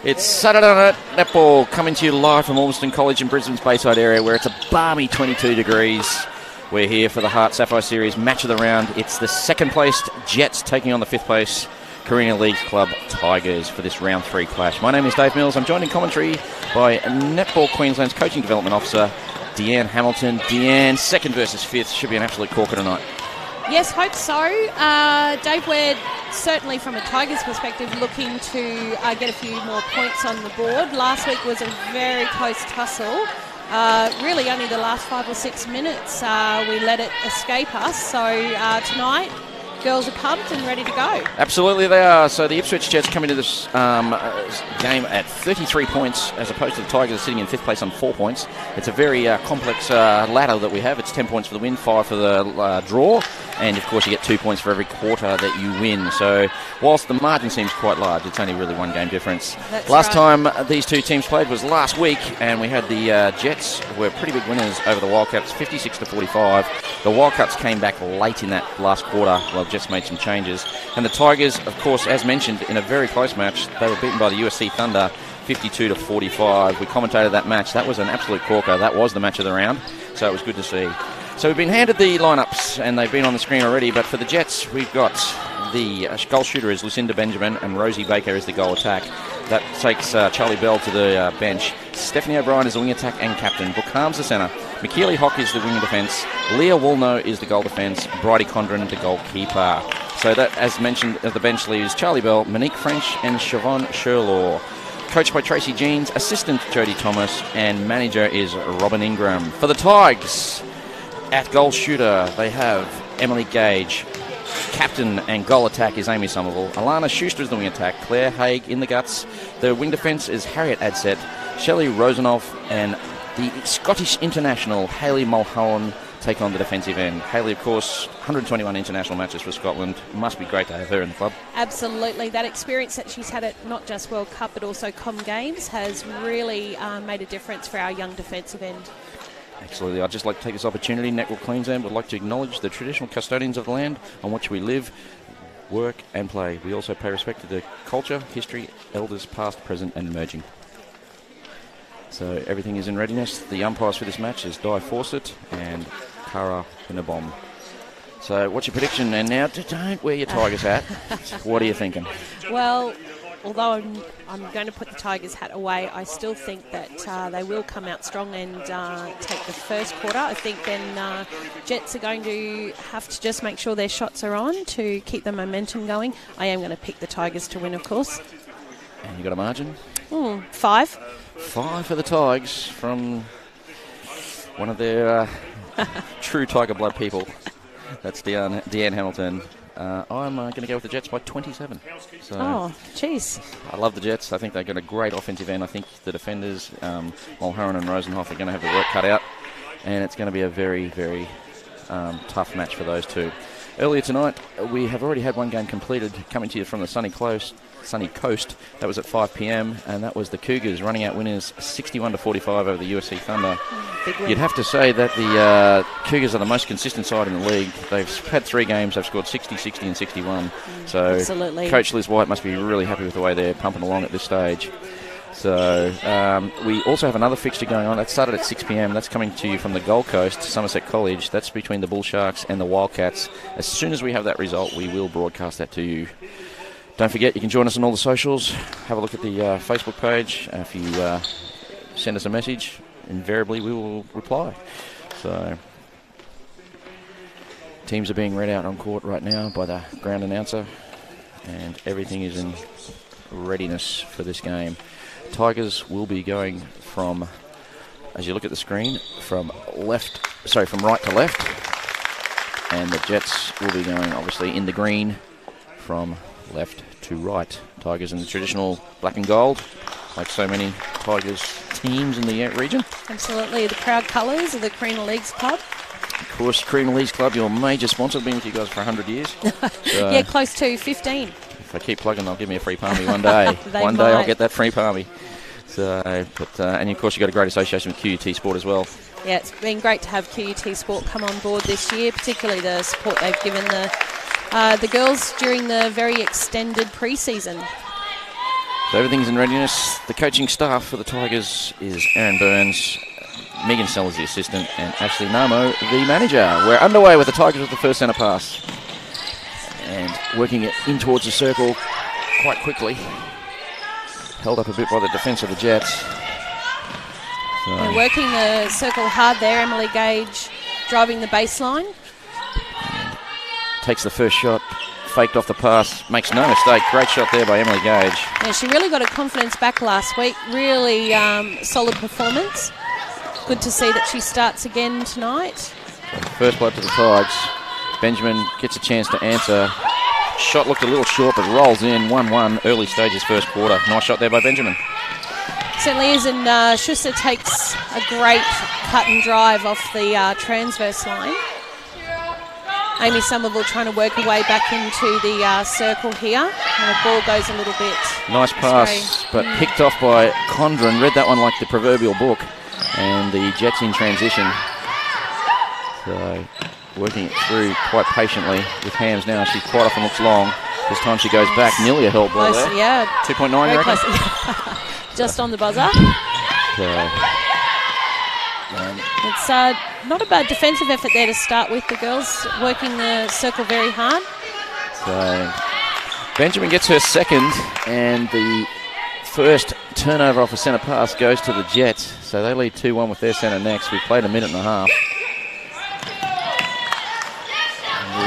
It's Saturday Night Netball coming to you live from Ormiston College in Brisbane's Bayside area where it's a balmy 22 degrees. We're here for the Hart Sapphire Series match of the round. It's the second-placed Jets taking on the fifth-place Carina Leagues Club Tigers for this round 3 clash. My name is Dave Mills. I'm joined in commentary by Netball Queensland's Coaching Development Officer, Deanne Hamilton. Deanne, second versus fifth. Should be an absolute corker tonight. Yes, hope so. Dave, we're certainly from a Tigers perspective looking to get a few more points on the board. Last week was a very close tussle. Really only the last 5 or 6 minutes we let it escape us. So tonight, girls are pumped and ready to go. Absolutely they are. So the Ipswich Jets come into this game at 33 points as opposed to the Tigers sitting in fifth place on 4 points. It's a very complex ladder that we have. It's 10 points for the win, 5 for the draw, and of course you get 2 points for every quarter that you win. So whilst the margin seems quite large, it's only really 1 game difference. Last time these two teams played was last week, and we had the Jets were pretty big winners over the Wildcats, 56-45. The Wildcats came back late in that last quarter. Well, Jets made some changes. And the Tigers, of course, as mentioned, in a very close match, they were beaten by the USC Thunder 52-45. We commentated that match. That was an absolute corker. That was the match of the round, so it was good to see. So we've been handed the lineups, and they've been on the screen already, but for the Jets, we've got the goal shooter is Lucinda Benjamin, and Rosie Baker is the goal attack. That takes Charlie Bell to the bench. Stephanie O'Brien is the wing attack and captain. Brooke Harms the centre. McKeely Hock is the wing defence. Leah Woolnough is the goal defence. Bridie Condren the goalkeeper. So that, as mentioned, the bench leaves Charlie Bell, Monique French and Siobhan Sherlaw. Coached by Tracy Jeans, assistant Jodie Thomas, and manager is Robin Ingram. For the Tigers, at goal shooter, they have Emily Gage. Captain and goal attack is Amy Somerville. Alana Schuster is the wing attack. Claire Haig in the guts. The wing defence is Harriet Adset, Shelley Rosenoff, and the Scottish international Hayley Mulholland take on the defensive end. Hayley, of course, 121 international matches for Scotland. Must be great to have her in the club. Absolutely. That experience that she's had at not just World Cup but also Com Games has really made a difference for our young defensive end. Absolutely. I'd just like to take this opportunity. Netball Queensland would like to acknowledge the traditional custodians of the land on which we live, work and play. We also pay respect to the culture, history, elders past, present and emerging. So everything is in readiness. The umpires for this match is Di Fawcett and Cara Binabom. So what's your prediction? And now, don't wear your Tigers hat. What are you thinking? Well, although I'm going to put the Tigers hat away, I still think that they will come out strong and take the first quarter. I think then Jets are going to have to just make sure their shots are on to keep the momentum going. I am going to pick the Tigers to win, of course. And you got a margin? 5. 5 for the Tigers from one of their true Tiger blood people. That's Deanne Hamilton. I'm going to go with the Jets by 27. So, jeez. I love the Jets. I think they've got a great offensive end. I think the defenders, Mulholland and Rosenhoff, are going to have the work cut out. And it's going to be a very, very tough match for those two. Earlier tonight, we have already had one game completed, coming to you from the sunny coast. That was at 5 p.m, and that was the Cougars running out winners 61-45 over the USC Thunder. You'd have to say that the Cougars are the most consistent side in the league. They've had 3 games, they've scored 60, 60 and 61. So absolutely. Coach Liz White must be really happy with the way they're pumping along at this stage. So we also have another fixture going on. That started at 6 p.m. That's coming to you from the Gold Coast, Somerset College. That's between the Bull Sharks and the Wildcats. As soon as we have that result, we will broadcast that to you. Don't forget, you can join us on all the socials. Have a look at the Facebook page. If you send us a message, invariably we will reply. So teams are being read out on court right now by the ground announcer, and everything is in readiness for this game. Tigers will be going from, as you look at the screen, from right to left, and the Jets will be going obviously in the green from left to right. Tigers in the traditional black and gold, like so many Tigers teams in the region. Absolutely. The proud colours of the Carina Leagues Club. Of course, Carina Leagues Club, your major sponsor, been with you guys for 100 years. So, yeah, close to 15. If I keep plugging, they'll give me a free palmy one day. One day I'll get that free palmy. So, and of course you've got a great association with QUT Sport as well. Yeah, it's been great to have QUT Sport come on board this year, particularly the support they've given the girls during the very extended pre-season. So everything's in readiness. The coaching staff for the Tigers is Aaron Burns, Megan Sellers, the assistant, and Ashley Namo, the manager. We're underway with the Tigers with the first centre pass. And working it in towards the circle quite quickly. Held up a bit by the defence of the Jets. So they're working the circle hard there. Emily Gage driving the baseline. Takes the first shot. Faked off the pass, makes no mistake. Great shot there by Emily Gage. Yeah, she really got her confidence back last week. Really solid performance. Good to see that she starts again tonight. First blood to the Tigers. Benjamin gets a chance to answer. Shot looked a little short, but rolls in 1-1 early stages first quarter. Nice shot there by Benjamin. Certainly is, and Schuster takes a great cut and drive off the transverse line. Amy Somerville trying to work her way back into the circle here. And the ball goes a little bit nice pass, but picked off by Condren. Read that one like the proverbial book. And the Jets in transition. So working it through quite patiently with Hams now. She quite often looks long. This time she goes back. Nearly a held ball there. Yeah. 2.9, you reckon? Just on the buzzer. It's not a bad defensive effort there to start with. The girls working the circle very hard. So Benjamin gets her second, and the first turnover off a centre pass goes to the Jets. So they lead 2-1 with their centre next. We've played a minute and a half.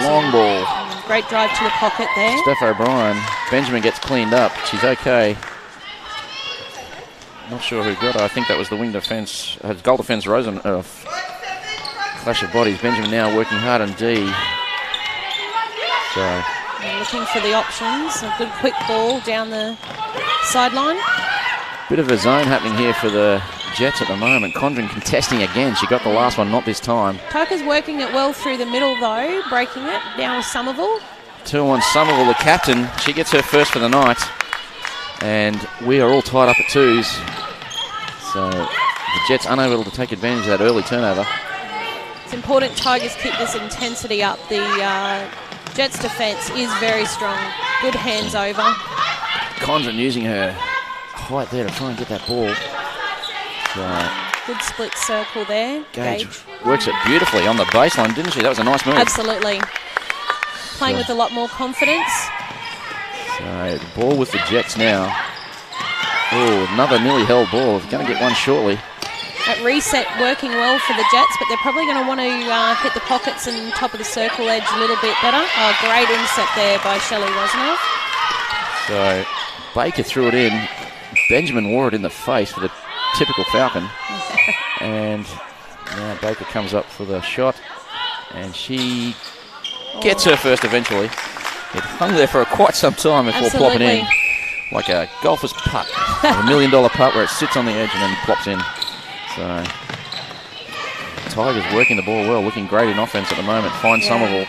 Long ball. Great drive to the pocket there. Steph O'Brien. Benjamin gets cleaned up. She's okay. Not sure who got her. I think that was the wing defence. Goal defence Rosen. Clash of bodies. Benjamin now working hard on D. So looking for the options. A good quick ball down the sideline. Bit of a zone happening here for the Jets at the moment. Condren contesting again. She got the last one, not this time. Tucker's working it well through the middle though, breaking it. Down with Somerville. 2-1 Somerville, the captain. She gets her first for the night. And we are all tied up at twos. So the Jets unable to take advantage of that early turnover. It's important Tigers keep this intensity up. The Jets defence is very strong. Good hands over. Condren using her height there to try and get that ball. So good split circle there. Gage works it beautifully on the baseline, didn't she? That was a nice move. Absolutely. Playing with a lot more confidence. So the ball with the Jets now. Oh, another nearly held ball. Going to get one shortly. That reset working well for the Jets, but they're probably going to want to hit the pockets and top of the circle edge a little bit better. Oh, great inset there by Shelley Rosenoff. So Baker threw it in. Benjamin wore it in the face for the typical Falcon. And now Baker comes up for the shot. And she gets her first eventually. It hung there for quite some time before plopping in. Like a golfer's putt. A $1 million putt where it sits on the edge and then plops in. So Tigers working the ball well, looking great in offense at the moment. Fine Somerville.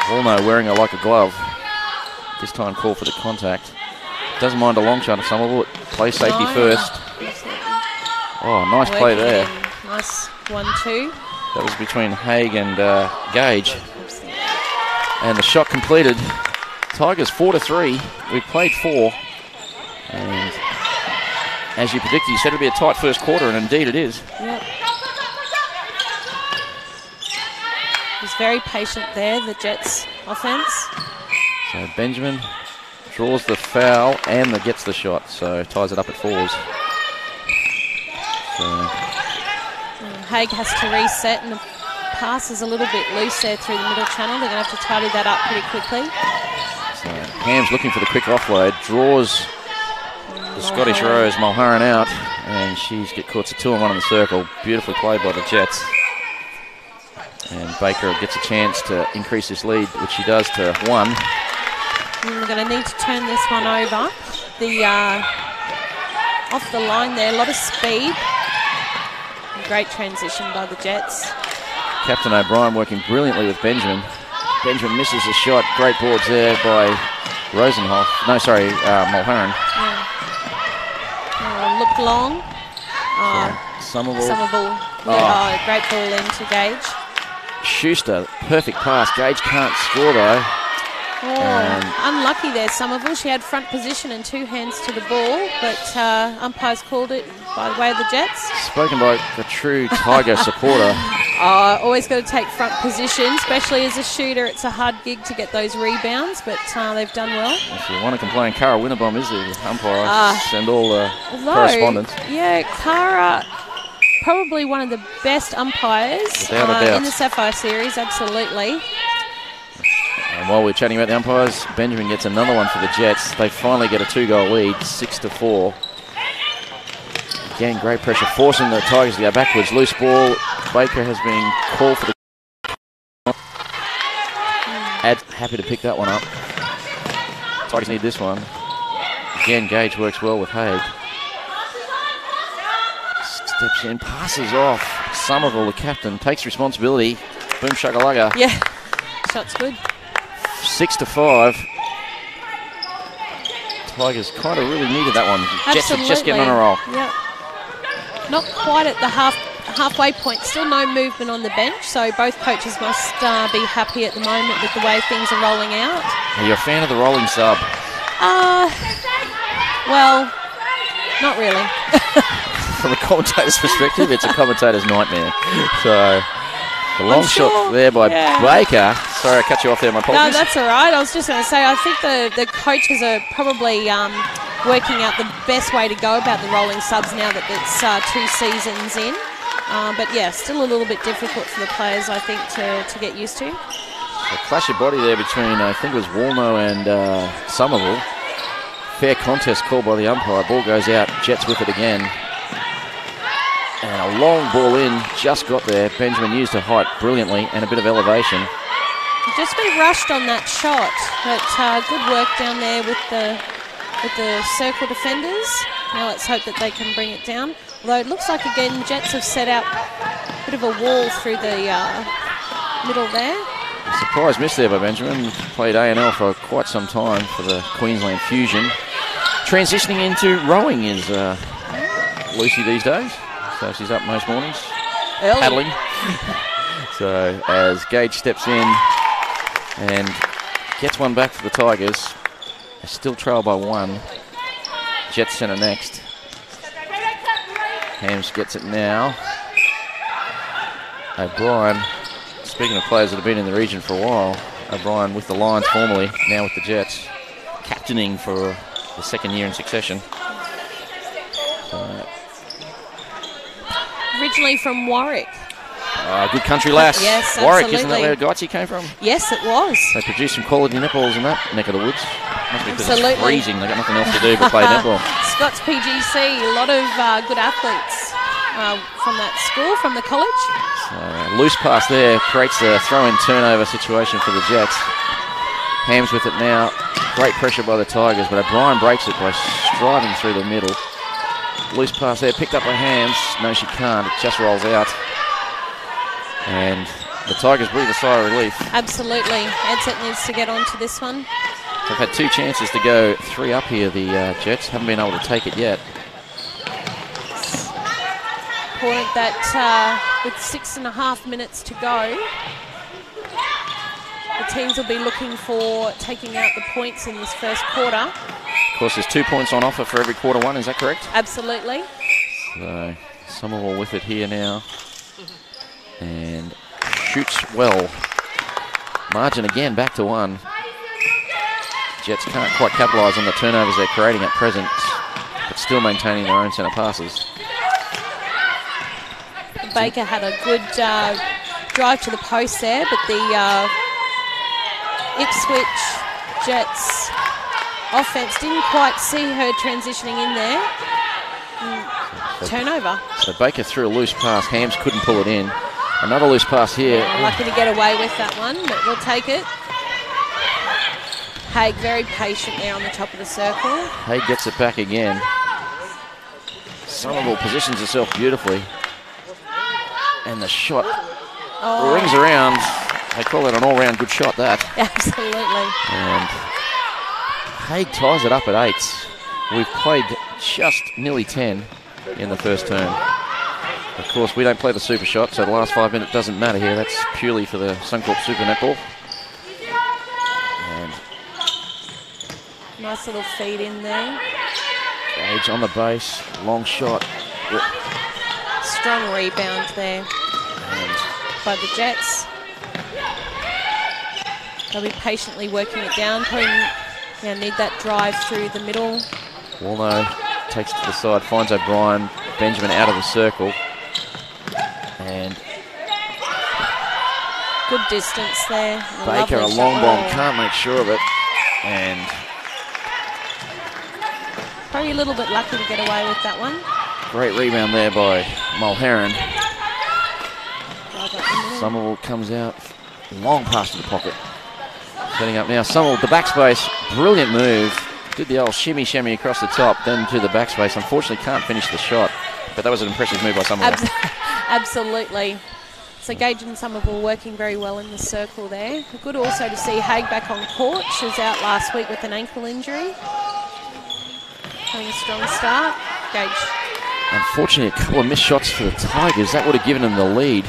Volno wearing her like a glove. This time call for the contact. Doesn't mind a long shot of Somerville. Play safety first. Oh, nice play there. Nice 1-2. That was between Haig and Gage. And the shot completed. Tigers 4-3. We played 4. And as you predicted, you said it'd be a tight first quarter, and indeed it is. Yep. He's very patient there, the Jets offense. So Benjamin draws the foul and gets the shot, so ties it up at 4s. So Haig has to reset, and the pass is a little bit loose there through the middle channel. They're going to have to tidy that up pretty quickly. So Ham's looking for the quick offload, draws the Scottish Rose Mulherron out, and she's get caught to 2-1 on the circle. Beautifully played by the Jets. And Baker gets a chance to increase this lead, which she does to 1. And we're going to need to turn this one over. The off the line there, a lot of speed. Great transition by the Jets. Captain O'Brien working brilliantly with Benjamin. Benjamin misses a shot. Great boards there by Rosenhoff. No, sorry, Mulherron. Yeah. Looked long. Somerville. Great ball into Gage. Schuster, perfect pass. Gage can't score though. Unlucky there, Somerville. She had front position and 2 hands to the ball, but umpires called it by the way of the Jets. Spoken by the true Tiger supporter. Always got to take front position, especially as a shooter. It's a hard gig to get those rebounds, but they've done well. If you want to complain, Cara Winterbom is the umpire. Send all the correspondence. Yeah, Cara, probably one of the best umpires in the Sapphire series, absolutely. And while we're chatting about the umpires, Benjamin gets another one for the Jets. They finally get a 2-goal lead, 6-4. Again, great pressure, forcing the Tigers to go backwards. Loose ball. Baker has been called for the... happy to pick that one up. Tigers need this one. Again, Gage works well with Haig. Steps in, passes off. Somerville, the captain, takes responsibility. Boom shakalaka. Yeah, shot's good. 6-5. Tigers kind of really needed that one. Jets are just getting on a roll. Yep. Not quite at the halfway point. Still no movement on the bench, so both coaches must be happy at the moment with the way things are rolling out. Are you a fan of the rolling sub? Well, not really. From a commentator's perspective, it's a commentator's nightmare. So, the long shot there by Baker. Sorry, I cut you off there, my apologies. No, that's all right. I was just going to say, I think the coaches are probably working out the best way to go about the rolling subs now that it's 2 seasons in. But yeah, still a little bit difficult for the players, I think, to get used to. A clash of body there between, I think it was Walno and Somerville. Fair contest called by the umpire. Ball goes out, Jets with it again. And a long ball in, just got there. Benjamin used her height brilliantly and a bit of elevation. Just been rushed on that shot, but good work down there with the circle defenders. Now let's hope that they can bring it down. Although it looks like, again, Jets have set out a bit of a wall through the middle there. Surprise miss there by Benjamin. Played A&L for quite some time for the Queensland Fusion. Transitioning into rowing is Lucy these days. So she's up most mornings, paddling. So as Gage steps in and gets one back for the Tigers, they still trail by 1. Jets centre next. Hams gets it now. O'Brien, speaking of players that have been in the region for a while, O'Brien with the Lions formerly, now with the Jets, captaining for the 2nd year in succession. So, originally from Warwick. Good country lass. Yes, Warwick, absolutely. isn't that where Gaitzi came from? Yes, it was. They produce some quality netballs in that neck of the woods. Must be because Absolutely. it's freezing. They've got nothing else to do but play netball. Scott's PGC, a lot of good athletes from that school, from the college. So, loose pass there creates a throw-in turnover situation for the Jets. Hams with it now. Great pressure by the Tigers, but O'Brien breaks it by striding through the middle. Loose pass there, picked up by Hams. No, she can't. It just rolls out. And the Tigers breathe a sigh of relief. Absolutely. Edsett needs to get onto this one. They've had 2 chances to go 3 up here, the Jets. Haven't been able to take it yet. Important that with 6.5 minutes to go, the teams will be looking for taking out the points in this first quarter. Of course, there's 2 points on offer for every quarter 1, is that correct? Absolutely. So, Somerville with it here now. And shoots well. Margin again back to 1. Jets can't quite capitalise on the turnovers they're creating at present, but still maintaining their own centre passes. Baker had a good drive to the post there, but the Ipswich Jets offense didn't quite see her transitioning in there. Turnover. So Baker threw a loose pass. Hams couldn't pull it in. Another loose pass here. Lucky to get away with that one, but we'll take it. Haig very patient there on the top of the circle. Haig gets it back again. Somerville positions herself beautifully. And the shot rings around. They call it an all-round good shot, that. Absolutely. And Haig ties it up at 8. We've played just nearly 10 in the first term. Of course, we don't play the super shot, so the last 5 minutes doesn't matter here. That's purely for the Suncorp Super Netball. And Nice little feed in there. Gage on the base, long shot. Strong rebound there by the Jets. They'll be patiently working it down. Probably need that drive through the middle. Walno takes it to the side, finds O'Brien. Benjamin out of the circle. And good distance there. Baker, a long bomb, can't make sure of it. And probably a little bit lucky to get away with that one. Great rebound there by Mulherron. Somerville comes out, long pass to the pocket. Setting up now, Somerville, the backspace, brilliant move. Did the old shimmy across the top, then to the backspace. Unfortunately can't finish the shot, but that was an impressive move by Somerville. Absolutely. So Gage and Somerville working very well in the circle there. Good also to see Haig back on court. She was out last week with an ankle injury. Having a strong start. Gage. Unfortunately, a couple of missed shots for the Tigers. That would have given them the lead,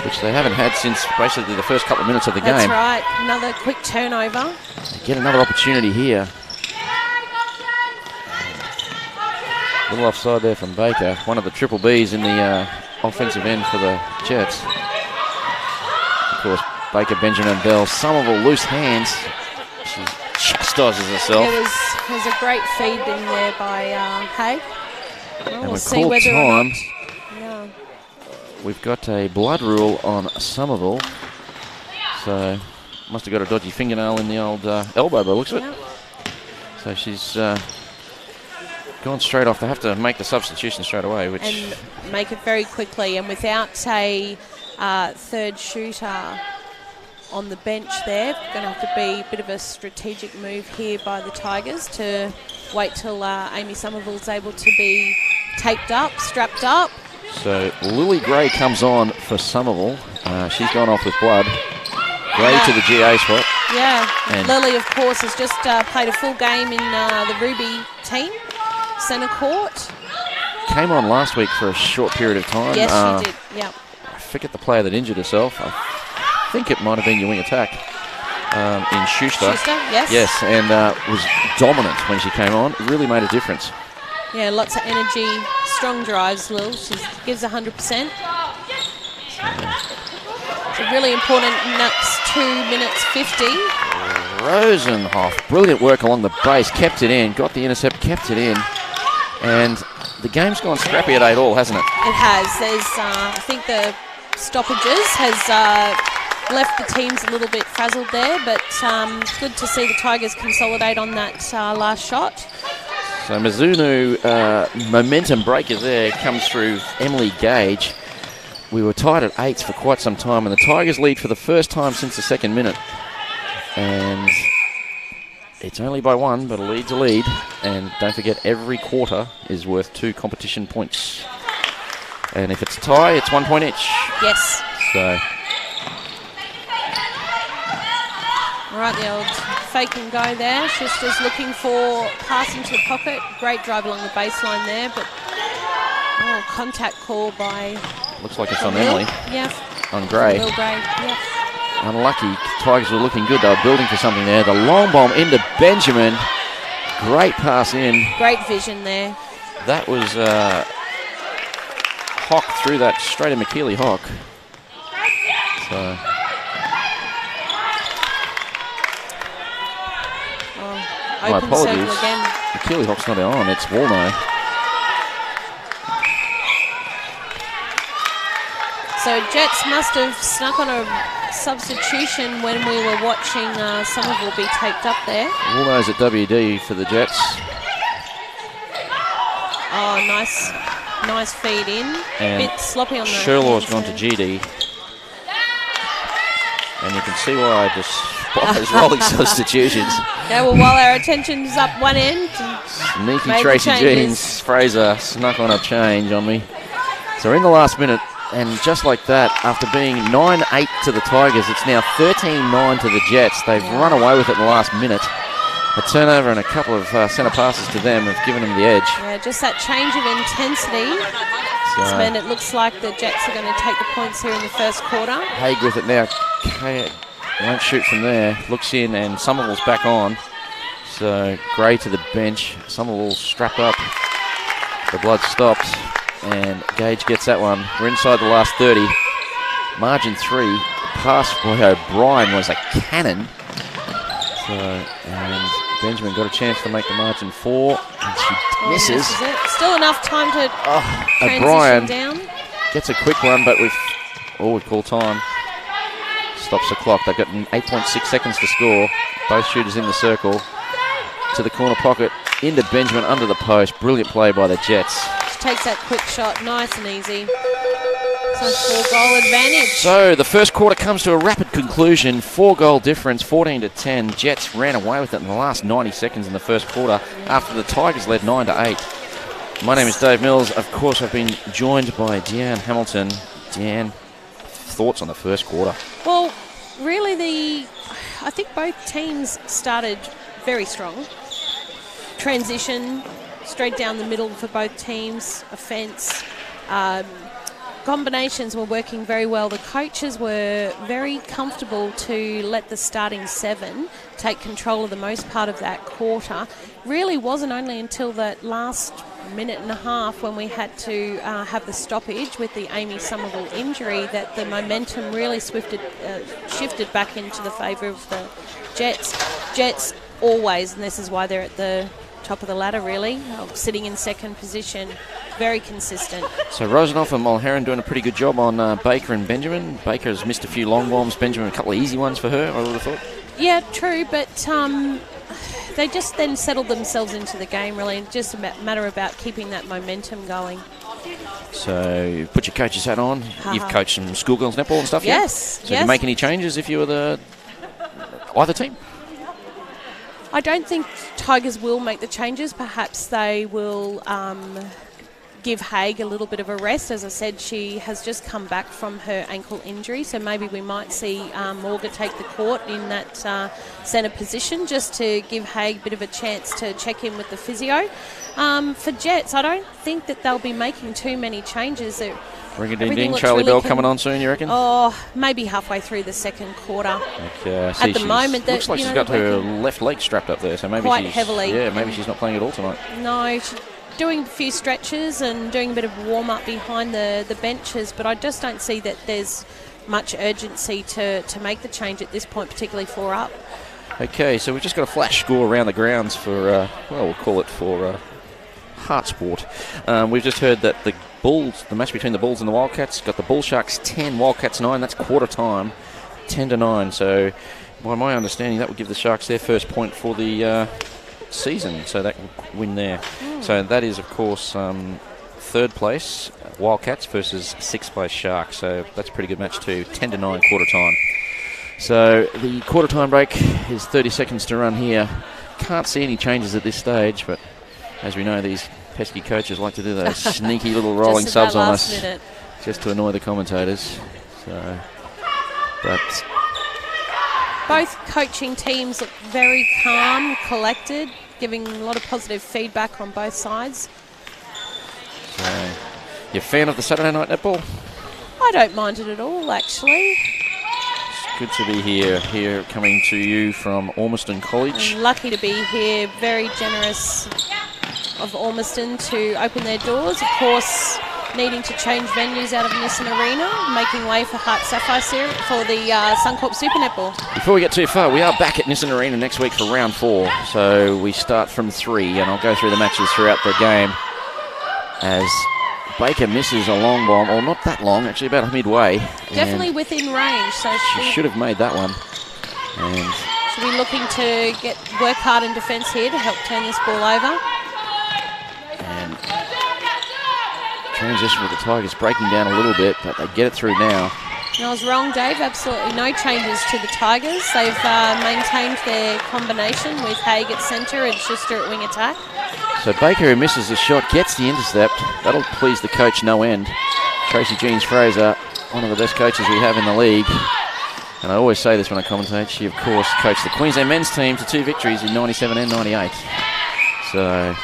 which they haven't had since basically the first couple of minutes of the game. That's right. Another quick turnover. They get another opportunity here. A little offside there from Baker. One of the triple Bs in the offensive end for the Jets. Of course, Baker, Benjamin and Bell. Somerville loose hands. She chastises herself. It was a great feed in there by Haig. Well, and we'll see whether time. Yeah. We've got a blood rule on Somerville. So, must have got a dodgy fingernail in the old elbow by the looks of it. So she's gone straight off. They have to make the substitution straight away. And make it very quickly. And without a third shooter on the bench there, going to have to be a bit of a strategic move here by the Tigers to wait till Amy Somerville's able to be taped up, strapped up. So Lily Gray comes on for Somerville. She's gone off with blood. Gray to the GA spot. Yeah, and Lily, of course, has just played a full game in the Ruby team, centre court. Came on last week for a short period of time. Yes, she did, yeah. I forget the player that injured herself. I think it might have been your wing attack in Schuster. Schuster, yes. Yes, and was dominant when she came on. It really made a difference. Yeah, lots of energy, strong drives, Lil. She gives 100%. It's a really important next 2 minutes 50. Rosenhoff, brilliant work along the base, kept it in, got the intercept, kept it in. And the game's gone scrappy at 8-all, hasn't it? It has. There's, I think the stoppages has left the teams a little bit frazzled there, but good to see the Tigers consolidate on that last shot. So Mizuno, momentum breaker there, comes through Emily Gage. We were tied at 8s for quite some time, and the Tigers lead for the first time since the second minute. And it's only by 1, but a lead's a lead. And don't forget, every quarter is worth 2 competition points. And if it's a tie, it's 1 point each. Yes. So. All right, the old fake and go there. Schuster's looking for passing to the pocket. Great drive along the baseline there, but contact call by... Looks like it's on Emily. Yeah. On Gray. Will Gray, yes. Unlucky. Tigers were looking good. They were building for something there. The long bomb into Benjamin. Great pass in. Great vision there. That was Hock through that straight to McKeely Hock. So... My apologies. McKeely Hock's not on. It's Walno. So Jets must have snuck on a substitution when we were watching Somerville be taped up there. Walno's at WD for the Jets. Oh, nice feed in. And a bit sloppy on the Sherlaw's gone to GD. And you can see why I despise rolling substitutions. Yeah, well, while our attention's up one end. Sneaky Tracy Jeans Fraser snuck on a change on me. So we're in the last minute, and just like that, after being 9-8 to the Tigers, it's now 13-9 to the Jets. They've run away with it in the last minute. A turnover and a couple of centre passes to them have given them the edge. Yeah, just that change of intensity. So meant it looks like the Jets are going to take the points here in the first quarter. Haig with it now. Won't shoot from there. Looks in, and Somerville's back on. So Gray to the bench. Somerville strapped up. The blood stops. And Gage gets that one. We're inside the last 30. Margin 3. Pass by O'Brien was a cannon. So, and Benjamin got a chance to make the margin 4. And she misses. Still enough time to transition O'Brien down. Gets a quick one, but we call time. Stops the clock. They've got 8.6 seconds to score. Both shooters in the circle. To the corner pocket. Into Benjamin under the post. Brilliant play by the Jets. She takes that quick shot. Nice and easy. So 4-goal advantage. So the first quarter comes to a rapid conclusion. 4-goal difference, 14-10. Jets ran away with it in the last 90 seconds in the first quarter after the Tigers led 9-8. My name is Dave Mills. Of course, I've been joined by Deanne Hamilton. Deanne, thoughts on the first quarter? Well, really, I think both teams started very strong. Transition straight down the middle for both teams. Offence. Combinations were working very well. The coaches were very comfortable to let the starting 7 take control of the most part of that quarter. Really wasn't only until that last minute and a half when we had to have the stoppage with the Amy Somerville injury that the momentum really shifted back into the favour of the Jets. Jets always, and this is why they're at the top of the ladder really, sitting in second position, very consistent. So Rosenoff and Mulherron doing a pretty good job on Baker and Benjamin. Baker has missed a few long bombs, Benjamin a couple of easy ones for her, I would have thought. Yeah, true, but they just then settled themselves into the game really, just a matter about keeping that momentum going. So put your coach's hat on. You've coached some schoolgirls netball and stuff, yes, yeah? So do you make any changes if you were either team? I don't think Tigers will make the changes. Perhaps they will give Haig a little bit of a rest. As I said, she has just come back from her ankle injury, so maybe we might see Morga take the court in that centre position just to give Haig a bit of a chance to check in with the physio. For Jets, I don't think that they'll be making too many changes. Ring-a-ding-ding, Charlie Bell coming on soon, you reckon? Oh, maybe halfway through the second quarter. Okay, at the moment, looks like she's got her left leg strapped up there, so maybe quite heavily. Yeah, maybe she's not playing at all tonight. No, she's doing a few stretches and doing a bit of warm-up behind the benches, but I just don't see that there's much urgency to make the change at this point, particularly 4 up. Okay, so we've just got a flash score around the grounds for, we'll call it for Hart Sport. We've just heard that the Bulls, the match between the Bulls and the Wildcats, got the Bull Sharks 10, Wildcats 9. That's quarter time, 10-9. So, by my understanding, that would give the Sharks their first point for the season. So that will win there. So that is, of course, third place Wildcats versus 6th place Sharks. So that's a pretty good match too. 10-9 quarter time. So the quarter time break is 30 seconds to run here. Can't see any changes at this stage, but as we know, these pesky coaches like to do those sneaky little rolling subs on us just to annoy the commentators. So, but both coaching teams look very calm, collected, giving a lot of positive feedback on both sides. So, you a fan of the Saturday night netball? I don't mind it at all, actually. It's good to be here coming to you from Ormiston College. I'm lucky to be here, very generous of Ormiston to open their doors. Of course, needing to change venues out of Nissan Arena, making way for Hart Sapphire series for the Suncorp Super Netball. Before we get too far, we are back at Nissan Arena next week for round 4. So we start from 3, and I'll go through the matches throughout the game as Baker misses a long bomb, or not that long, actually about midway. Definitely within range. So she should have made that one. And she'll be looking to work hard in defence here to help turn this ball over. And transition with the Tigers breaking down a little bit, but they get it through now. And I was wrong, Dave. Absolutely no changes to the Tigers. They've maintained their combination with Haig at centre and Schuster at wing attack. So Baker, who misses the shot, gets the intercept. That'll please the coach no end. Tracy Jeans-Fraser, one of the best coaches we have in the league. And I always say this when I commentate. She, of course, coached the Queensland men's team to 2 victories in 97 and 98. So,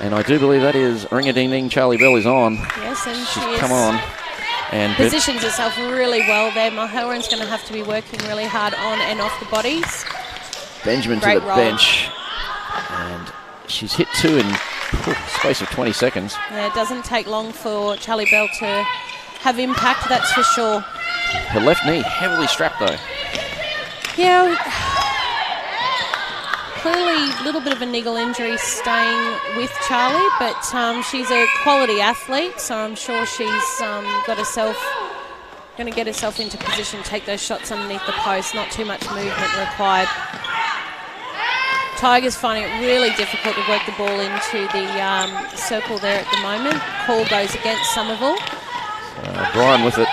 and I do believe that is ring-a-ding-ding. Charlie Bell is on. Yes, and she's come on. And positions herself really well there. Mulherron's going to have to be working really hard on and off the bodies. Benjamin to the bench. And she's hit 2 in space of 20 seconds. Yeah, it doesn't take long for Charlie Bell to have impact, that's for sure. Her left knee heavily strapped though. Yeah, clearly a little bit of a niggle injury staying with Charlie, but she's a quality athlete, so I'm sure she's going to get herself into position, take those shots underneath the post, not too much movement required. Tigers finding it really difficult to work the ball into the circle there at the moment. Call goes against Somerville. Bryan with it.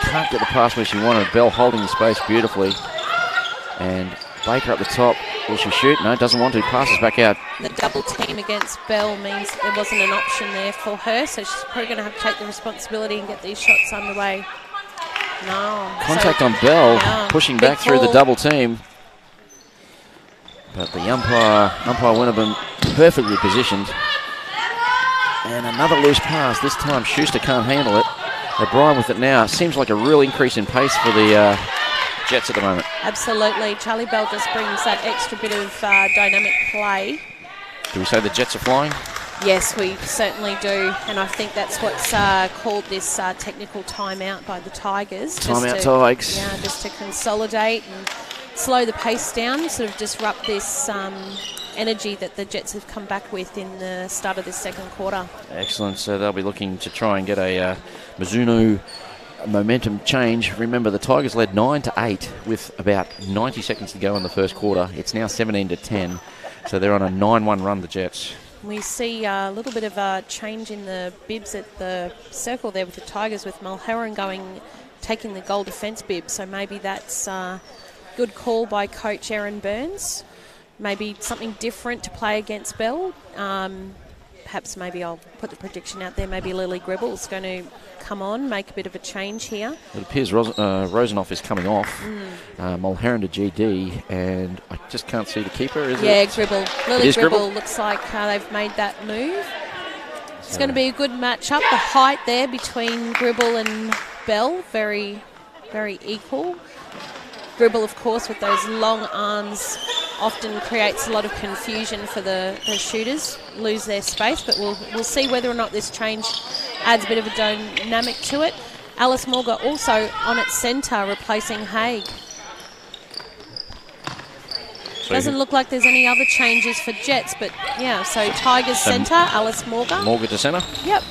Can't get the pass where she wanted. Bell holding the space beautifully. And Baker up the top. Will she shoot? No, doesn't want to. Passes back out. The double team against Bell means there wasn't an option there for her, so she's probably going to have to take the responsibility and get these shots underway. No. Contact on Bell, pushing back through the double team. But the umpire Winnebom, perfectly positioned. And another loose pass. This time Schuster can't handle it. O'Brien with it now. Seems like a real increase in pace for the Jets at the moment. Absolutely. Charlie Bell just brings that extra bit of dynamic play. Do we say the Jets are flying? Yes, we certainly do. And I think that's what's called this technical timeout by the Tigers. Timeout Tigers. Yeah, just to consolidate and slow the pace down, sort of disrupt this energy that the Jets have come back with in the start of this second quarter. Excellent. So they'll be looking to try and get a Mizuno momentum change. Remember, the Tigers led 9-8 with about 90 seconds to go in the first quarter. It's now 17-10. So they're on a 9-1 run, the Jets. We see a little bit of a change in the bibs at the circle there with the Tigers, with Mulherron taking the goal defence bib. So maybe that's good call by coach Erin Burns. Maybe something different to play against Bell. Perhaps maybe I'll put the prediction out there. Maybe Lily Gribble's going to come on, make a bit of a change here. It appears Rosenoff is coming off. Mulherron to GD, and I just can't see the keeper, is it? Yeah, Gribble. Lily Gribble looks like they've made that move. It's going to be a good match-up. The height there between Gribble and Bell, very, very equal. Gribble, of course, with those long arms, often creates a lot of confusion for the shooters, lose their space, but we'll see whether or not this change adds a bit of a dynamic to it. Alice Morga also on at centre, replacing Haig. Doesn't look like there's any other changes for Jets, but yeah, so Tigers centre, Alice Morga. Morga to centre? Yep.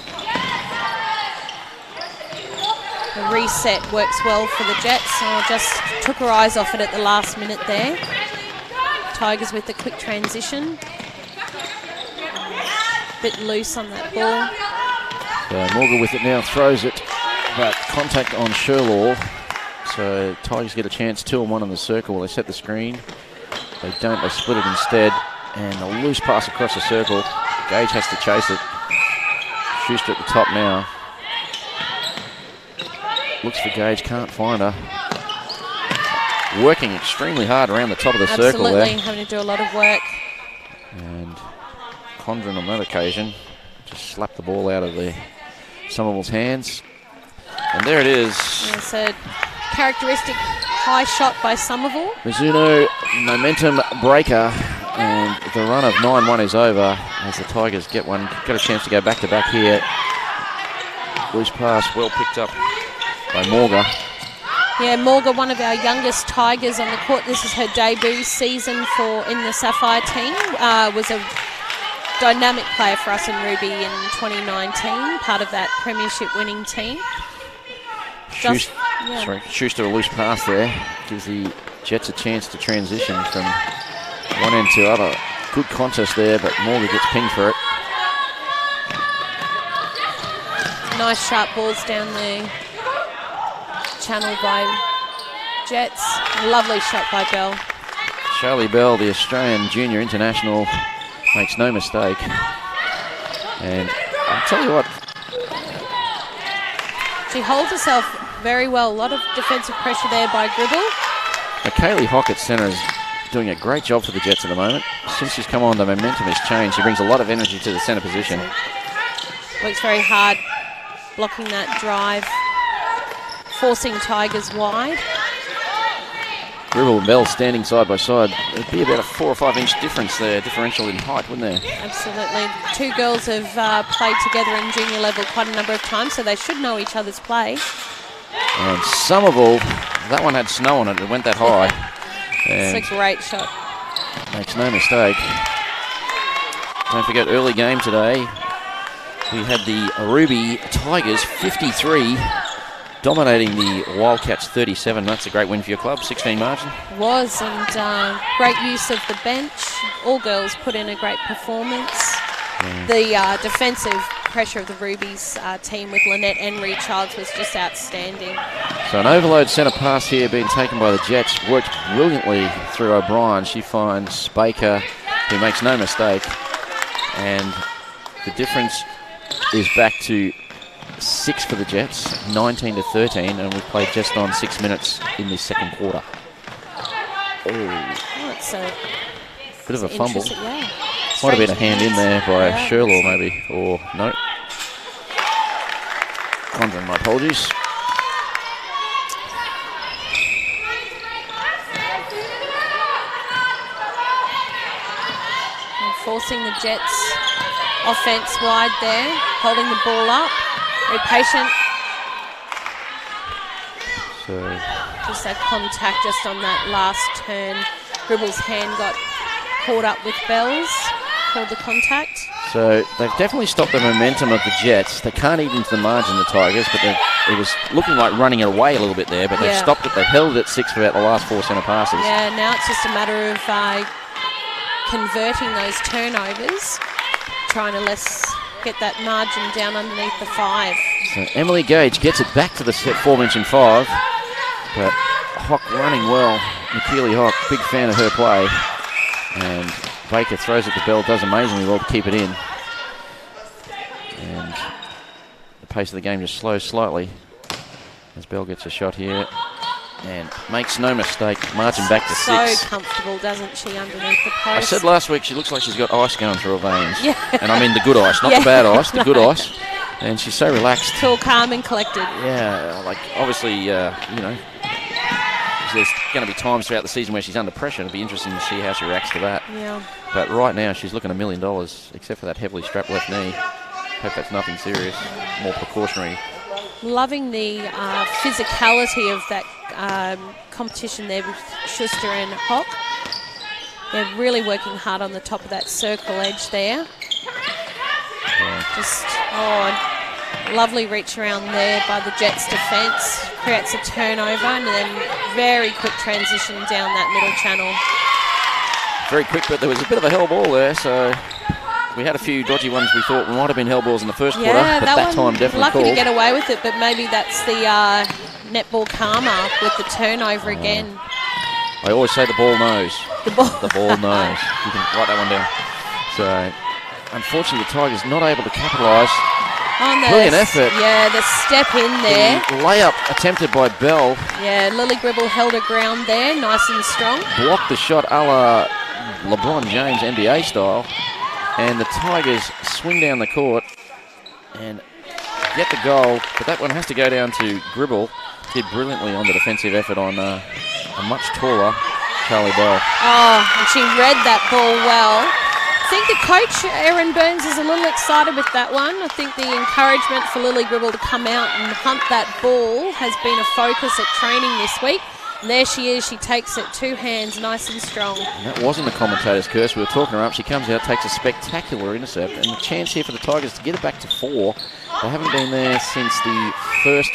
The reset works well for the Jets. Just took her eyes off it at the last minute there. Tigers with the quick transition. Bit loose on that ball. Morgan with it now, throws it, but contact on Sherlaw. So Tigers get a chance, 2-on-1 on the circle. They set the screen. They don't, they split it instead. And a loose pass across the circle. Gage has to chase it. Schuster at the top now. Looks for Gage, can't find her. Working extremely hard around the top of the circle there. Absolutely, having to do a lot of work. And Condren on that occasion just slapped the ball out of Somerville's hands. And there it is. It's a characteristic high shot by Somerville. Mizuno momentum breaker, and the run of 9-1 is over as the Tigers get a chance to go back-to-back here. Loose pass, well picked up by Morga. Yeah, Morga, one of our youngest Tigers on the court. This is her debut season in the Sapphire team. Was a dynamic player for us in Ruby in 2019, part of that premiership winning team. Schuster a loose pass there. Gives the Jets a chance to transition from one end to other. Good contest there, but Morga gets pinged for it. Nice sharp balls down the channel by Jets. Lovely shot by Bell. Charlie Bell, the Australian junior international, makes no mistake. And I'll tell you what, she holds herself very well. A lot of defensive pressure there by Gribble. Kaylee Hock at centre is doing a great job for the Jets at the moment. Since she's come on, the momentum has changed. She brings a lot of energy to the centre position. Works very hard, blocking that drive, forcing Tigers wide. Gribble and Bell standing side by side. It'd be about a 4 or 5 inch difference there, differential in height, wouldn't there? Absolutely. Two girls have played together in junior level quite a number of times, so they should know each other's play. And Somerville, that one had snow on it. It went that high. And it's a great shot. Makes no mistake. Don't forget, early game today, we had the Ruby Tigers 53 dominating the Wildcats 37. That's a great win for your club, 16 margin. It was, and great use of the bench. All girls put in a great performance. The defensive pressure of the Rubies team with Lynette Henry Childs was just outstanding. So an overload centre pass here being taken by the Jets. Worked brilliantly through O'Brien. She finds Baker, who makes no mistake. And the difference is back to 6 for the Jets, 19 to 13, and we've played just on 6 minutes in the second quarter. It's a bit of a fumble. Yeah. Might have been a hand in there by Sherlaw maybe, or no. Conjuring my apologies. And forcing the Jets offense wide there, holding the ball up, very patient. So just that contact just on that last turn. Gribble's hand got caught up with Bell's. Called the contact. So they've definitely stopped the momentum of the Jets. They can't eat into the margin, the Tigers, but it was looking like running it away a little bit there, but they've stopped it. They've held it at 6 for about the last 4 centre passes. Yeah, now it's just a matter of converting those turnovers, trying to get that margin down underneath the 5. So Emily Gage gets it back to the aforementioned 5, but Hock running well. Nikili Hock, big fan of her play. And Baker throws it to Bell, does amazingly well to keep it in. And the pace of the game just slows slightly as Bell gets a shot here and makes no mistake, margin back to 6. So comfortable, doesn't she, underneath the post? I said last week she looks like she's got ice going through her veins. Yeah. And I mean the good ice, not the bad ice, the good ice. And she's so relaxed. Cool, calm and collected. Yeah, like obviously, you know, there's going to be times throughout the season where she's under pressure. It'll be interesting to see how she reacts to that. Yeah. But right now she's looking $1 million, except for that heavily strapped left knee. Hope that's nothing serious, more precautionary. Loving the physicality of that competition there with Schuster and Hock. They're really working hard on the top of that circle edge there. Yeah. Just, lovely reach around there by the Jets defence. Creates a turnover and then very quick transition down that middle channel. Very quick, but there was a bit of a hell ball there, so we had a few dodgy ones we thought might have been hell balls in the first quarter, but that time definitely lucky called. to get away with it, but maybe that's the netball karma with the turnover again. I always say the ball knows. The ball knows. You can write that one down. So, unfortunately, the Tigers not able to capitalise. Brilliant effort. Yeah, the step in there. The layup attempted by Bell. Yeah, Lily Gribble held her ground there, nice and strong. Blocked the shot a la LeBron James NBA style. And the Tigers swing down the court and get the goal. But that one has to go down to Gribble. Did brilliantly on the defensive effort on a much taller Charlie Bell. Oh, and she read that ball well. I think the coach, Erin Burns, is a little excited with that one. I think the encouragement for Lily Gribble to come out and hunt that ball has been a focus at training this week. And there she is. She takes it 2 hands, nice and strong. And that wasn't the commentator's curse. We were talking her up. She comes out, takes a spectacular intercept. And the chance here for the Tigers to get it back to 4. They haven't been there since the first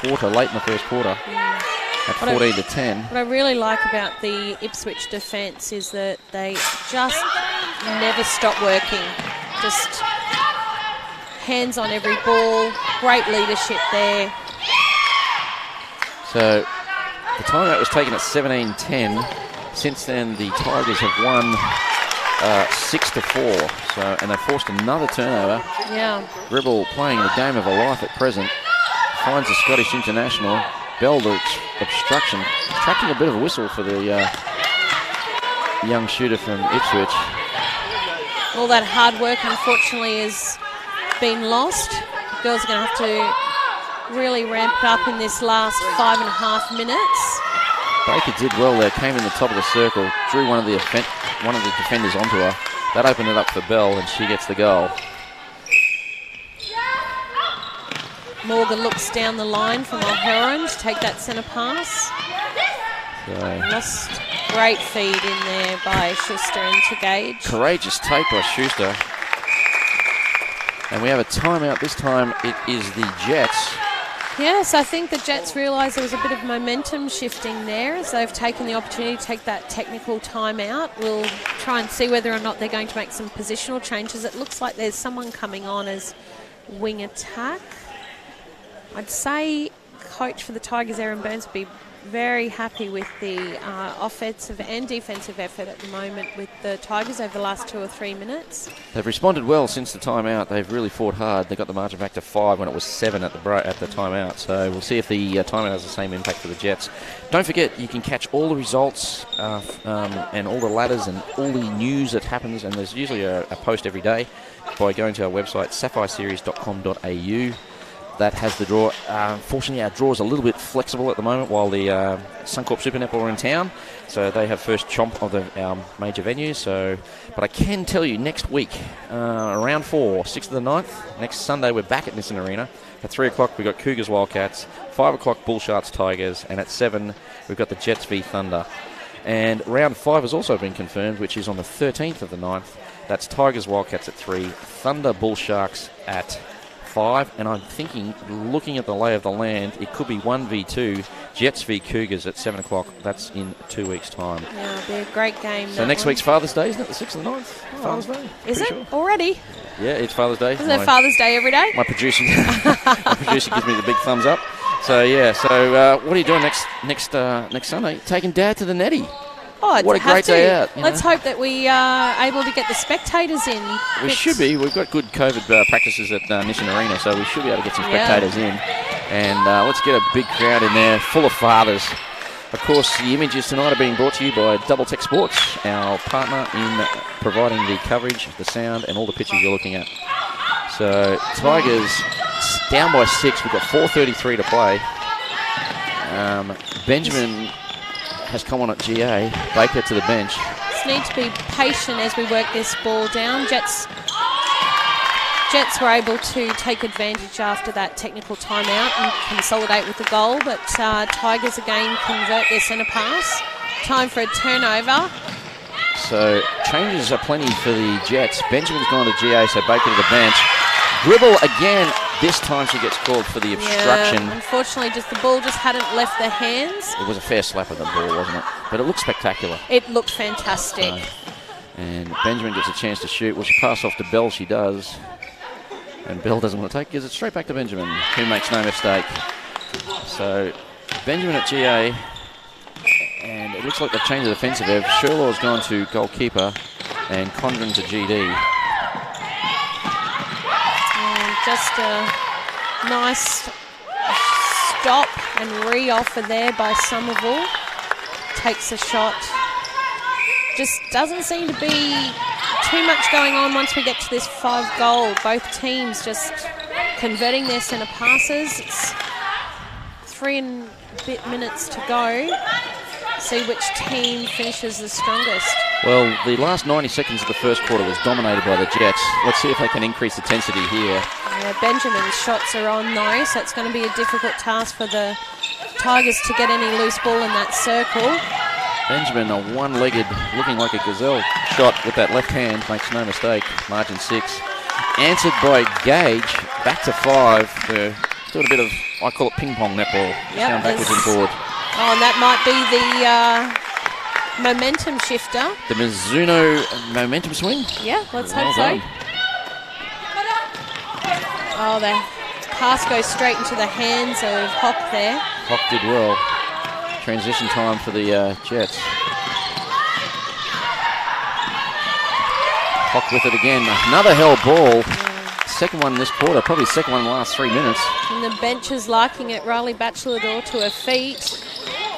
quarter, late in the first quarter. At 14 to 10. What I really like about the Ipswich defence is that they just never stop working. Just hands on every ball. Great leadership there. So the timeout was taken at 17-10. Since then, the Tigers have won 6 to 4. So, and they forced another turnover. Yeah. Gribble playing the game of her life at present. Finds the Scottish international. Bell to obstruction. Tracking a bit of a whistle for the young shooter from Ipswich. All that hard work, unfortunately, has been lost. The girls are going to have to really ramp it up in this last 5.5 minutes. Baker did well there, came in the top of the circle, drew one of the defenders onto her. That opened it up for Bell, and she gets the goal. Morgan looks down the line from O'Heron to take that centre pass. Lost great feed in there by Schuster into Gage. Courageous take by Schuster. And we have a timeout. This time it is the Jets. Yes, I think the Jets realised there was a bit of momentum shifting there as they've taken the opportunity to take that technical timeout. We'll try and see whether or not they're going to make some positional changes. It looks like there's someone coming on as wing attack. I'd say coach for the Tigers, Aaron Burns, would be very happy with the offensive and defensive effort at the moment with the Tigers over the last 2 or 3 minutes. They've responded well since the timeout. They've really fought hard. They got the margin back to 5 when it was 7 at the timeout. So we'll see if the timeout has the same impact for the Jets. Don't forget, you can catch all the results and all the ladders and all the news that happens, and there's usually a post every day, by going to our website, sapphireseries.com.au. That has the draw. Fortunately, our draw is a little bit flexible at the moment while the Suncorp Super Netball are in town. So they have first chomp of our major venues. But I can tell you, next week, around 4, 6th of the 9th, next Sunday, we're back at Nissan Arena. At 3 o'clock, we've got Cougars Wildcats. 5 o'clock, Bull Sharks Tigers. And at 7, we've got the Jets v Thunder. And round 5 has also been confirmed, which is on the 13th of the 9th. That's Tigers Wildcats at 3, Thunder Bull Sharks at 5, and I'm thinking, looking at the lay of the land, it could be 1v2, Jets v Cougars at 7 o'clock. That's in 2 weeks' time. Yeah, it'll be a great game. So next week's Father's Day, isn't it? The 6th of the 9th? Father's Day? Is it already? Yeah, it's Father's Day. Isn't it Father's Day every day? My producer gives me the big thumbs up. So, yeah, what are you doing next Sunday? Taking Dad to the Netty. Oh, what a great day out. Let's hope that we are able to get the spectators in. We should be. We've got good COVID practices at Nissan Arena, so we should be able to get some spectators in. And let's get a big crowd in there, full of fathers. Of course, the images tonight are being brought to you by Double Tech Sports, our partner in providing the coverage, the sound, and all the pictures you're looking at. So, Tigers down by 6. We've got 4:33 to play. Benjamin has come on at GA. Baker to the bench. Just need to be patient as we work this ball down. Jets were able to take advantage after that technical timeout and consolidate with the goal, but Tigers again convert their centre pass. Time for a turnover. So changes are plenty for the Jets. Benjamin's gone to GA, so Baker to the bench. Dribble again. This time she gets called for the obstruction. Yeah, unfortunately, the ball just hadn't left their hands. It was a fair slap of the ball, wasn't it? But it looked spectacular. It looked fantastic. And Benjamin gets a chance to shoot. Well, she passed off to Bell, she does. And Bell doesn't want to take, gives it straight back to Benjamin, who makes no mistake. So, Benjamin at GA. And it looks like they've changed the defensive there. Sherlaw's gone to goalkeeper and Condren to GD. Just a nice stop and re-offer there by Somerville. Takes a shot. Just doesn't seem to be too much going on once we get to this 5 goal. Both teams just converting their centre passes. It's 3 and a bit minutes to go. See which team finishes the strongest. Well, the last 90 seconds of the first quarter was dominated by the Jets. Let's see if they can increase the intensity here. Yeah, Benjamin's shots are on though, so it's going to be a difficult task for the Tigers to get any loose ball in that circle. Benjamin, a one-legged, looking like a gazelle shot with that left hand, makes no mistake. Margin 6. Answered by Gage, back to 5. They're doing a bit of, I call it ping-pong netball. Down backwards and forward. Oh, and that might be the momentum shifter. The Mizuno momentum swing? Yeah, let's hope so. Oh, the pass goes straight into the hands of Hock there. Hock did well. Transition time for the Jets. Hock with it again. Another hell ball. Yeah. Second one this quarter, probably second one in the last 3 minutes. And the bench is liking it. Riley Batchelor to her feet.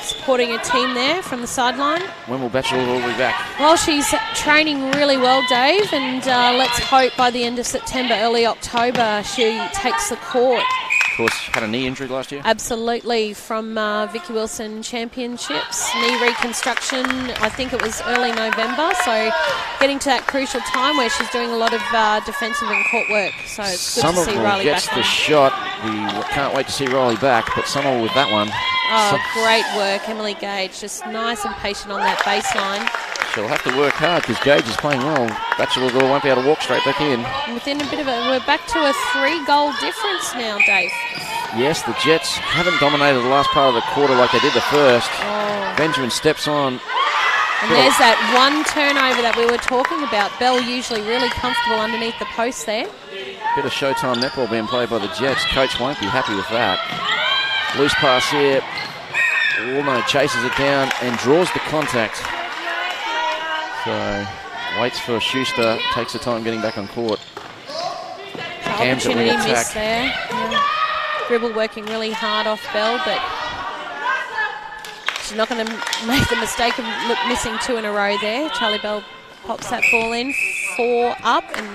Supporting a team there from the sideline. When will Batchelor be back? Well, she's training really well, Dave, and let's hope by the end of September, early October, she takes the court. Of course, had a knee injury last year. Absolutely, from Vicky Wilson Championships. Knee reconstruction, I think it was early November, so getting to that crucial time where she's doing a lot of defensive and court work. So it's good to see Riley gets back the on. shot. We can't wait to see Riley back, but Somerville with that one. Oh, great work, Emily Gage. Just nice and patient on that baseline. She'll have to work hard because Gage is playing well. Bachelor Girl won't be able to walk straight back in. Within a bit of we're back to a 3-goal difference now, Dave. Yes, the Jets haven't dominated the last part of the quarter like they did the first. Oh. Benjamin steps on. And there's that one turnover that we were talking about. Bell usually really comfortable underneath the post there. Bit of showtime netball being played by the Jets. Coach won't be happy with that. Loose pass here. Walno chases it down and draws the contact. So waits for Schuster, takes the time getting back on court. Opportunity missed there. Yeah. Gribble working really hard off Bell, but she's not going to make the mistake of missing 2 in a row there. Charlie Bell pops that ball in, 4 up and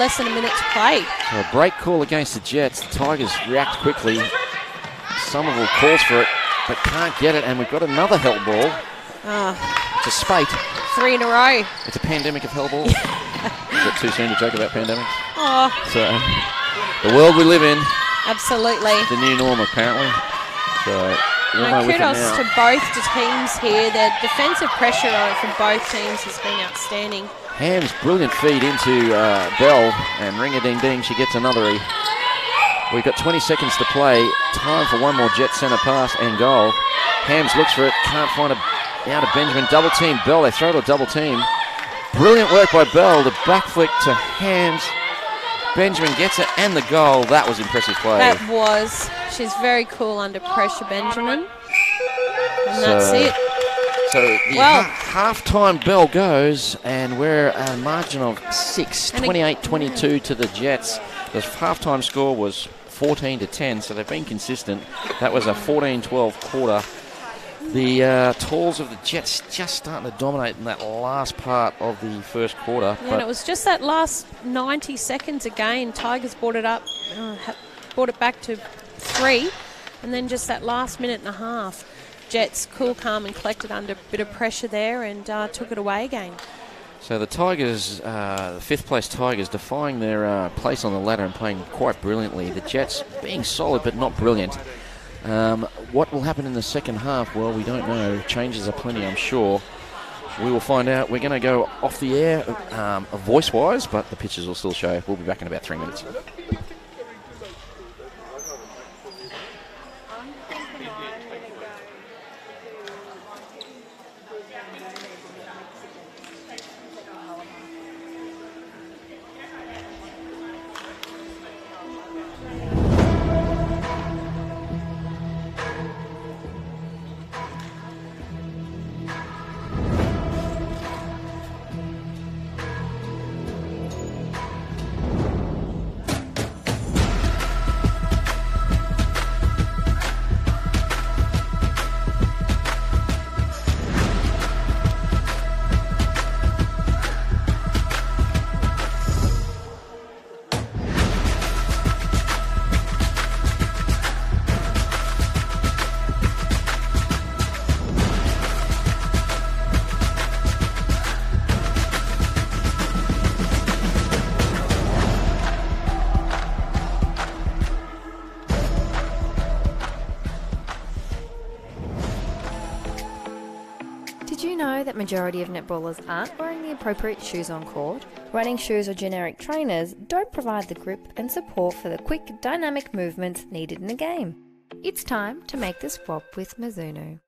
less than a minute to play. So a break call against the Jets. The Tigers react quickly. Somerville calls for it, but can't get it, and we've got another hell ball. It's a spate. 3 in a row. It's a pandemic of hell balls. Is it too soon to joke about pandemics? Oh. So, the world we live in. Absolutely. The new norm, apparently. So, kudos to both the teams here. The defensive pressure from both teams has been outstanding. Ham's brilliant feed into Bell, and ring-a-ding-ding, she gets another. We've got 20 seconds to play. Time for one more Jet centre pass and goal. Hams looks for it, can't find it. Out of Benjamin, double team Bell. They throw to a double team. Brilliant work by Bell. The back flick to Hams. Benjamin gets it and the goal. That was impressive play. That was. She's very cool under pressure, Benjamin. And that's it. So the half-time bell goes, and we're at a margin of 6, 28-22 to the Jets. The half-time score was 14-10, so they've been consistent. That was a 14-12 quarter. The Tools of the Jets just starting to dominate in that last part of the first quarter. Yeah, and it was just that last 90 seconds again. Tigers brought it up, brought it back to 3, and then just that last minute and a half. Jets cool, calm and collected under a bit of pressure there and took it away again. So the Tigers, the 5th place Tigers, defying their place on the ladder and playing quite brilliantly. The Jets being solid but not brilliant. What will happen in the second half? Well, we don't know. Changes are plenty, I'm sure. We will find out. We're going to go off the air voice-wise, but the pictures will still show. We'll be back in about 3 minutes. Majority of netballers aren't wearing the appropriate shoes on court. Running shoes or generic trainers don't provide the grip and support for the quick, dynamic movements needed in a game. It's time to make the swap with Mizuno.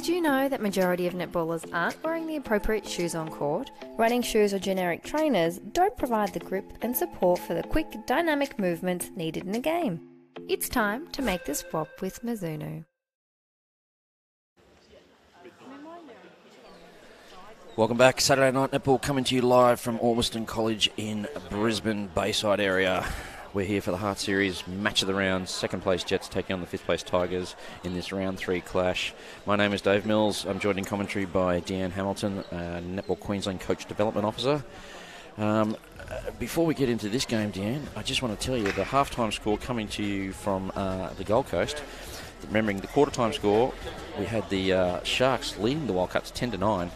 Did you know that majority of netballers aren't wearing the appropriate shoes on court? Running shoes or generic trainers don't provide the grip and support for the quick, dynamic movements needed in a game. It's time to make the swap with Mizuno. Welcome back. Saturday Night Netball coming to you live from Ormiston College in Brisbane Bayside area. We're here for the Hart Series match of the round. Second place Jets taking on the fifth place Tigers in this round 3 clash. My name is Dave Mills. I'm joined in commentary by Deanne Hamilton, Netball Queensland Coach Development Officer. Before we get into this game, Deanne, I just want to tell you the halftime score coming to you from the Gold Coast. Remembering the quarter time score, we had the Sharks leading the Wildcats 10-9.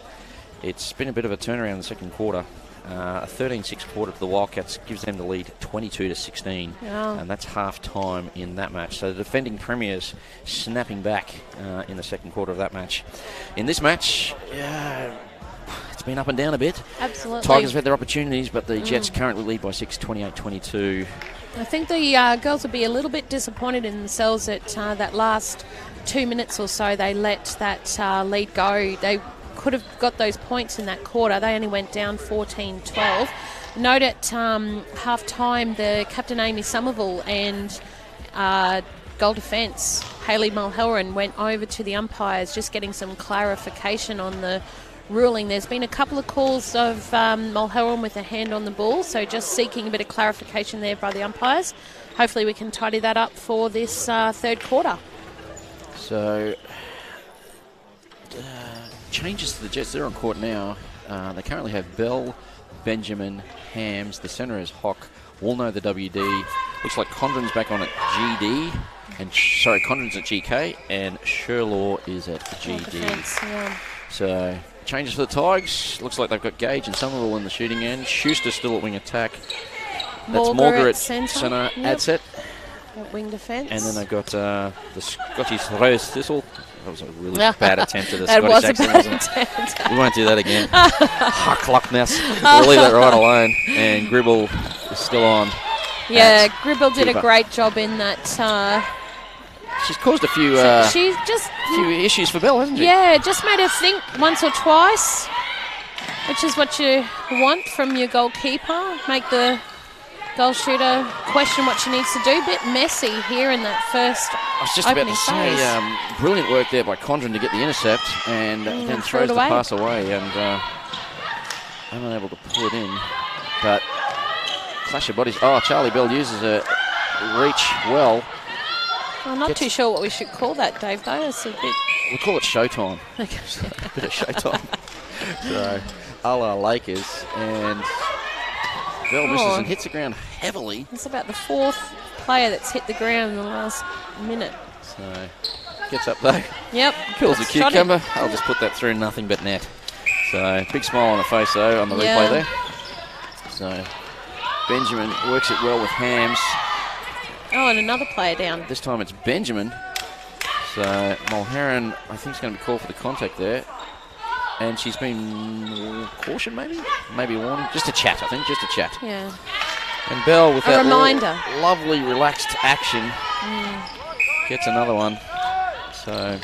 It's been a bit of a turnaround in the second quarter. A 13-6 quarter to the Wildcats gives them the lead 22-16, and that's half time in that match. So the defending premiers snapping back in the second quarter of that match. In this match, it's been up and down a bit. Absolutely. Tigers have had their opportunities, but the Jets currently lead by 6, 28-22. I think the girls will be a little bit disappointed in themselves at that last 2 minutes or so. They let that lead go. They could have got those points in that quarter. They only went down 14-12. Note at half-time, the captain Amy Somerville and goal defence Hayley Mulholland went over to the umpires just getting some clarification on the ruling. There's been a couple of calls of Mulholland with a hand on the ball, so just seeking a bit of clarification there by the umpires. Hopefully we can tidy that up for this third quarter. So changes to the Jets. They're on court now. They currently have Bell, Benjamin, Hams. The centre is Hock. Woolno the WD. Looks like Condren's back on at GD. Condren's at GK. And Sherlaw is at GD. So changes for the Tigers. Looks like they've got Gage and Somerville in the shooting end. Schuster still at wing attack. That's Morgan at centre. Adset. At wing defence. And then they've got the Scottish Rose Thistle. That was a really bad attempt at a Scottish accent, wasn't it? We won't do that again. Huck Loch Ness. We'll leave that right alone. And Gribble is still on. Yeah, Gribble did a great job in that. She's caused a few issues for Bell, hasn't she? Yeah, just made her think once or twice, which is what you want from your goalkeeper. Make the goal shooter question what she needs to do. A bit messy here in that first I was just about to say, brilliant work there by Condren to get the intercept and then throws the pass away and unable to pull it in. But clash of bodies. Oh, Charlie Bell uses a reach well. I'm not too sure what we should call that, Dave, though. It's a bit... We'll call it showtime. Okay. A bit of showtime. So, a la Lakers. And Bell misses and hits the ground heavily. It's about the fourth player that's hit the ground in the last minute. So, gets up though. Yep. Kills the cucumber. I'll just put that through nothing but net. So, big smile on the face though on the replay there. So, Benjamin works it well with Hams. Oh, and another player down. This time it's Benjamin. So, Mulholland, I think, is going to be called for the contact there. And she's been cautioned, maybe? Maybe a warning. Just a chat, I think. Just a chat. Yeah. And Bell, with that reminder. Lovely, relaxed action, gets another one. So,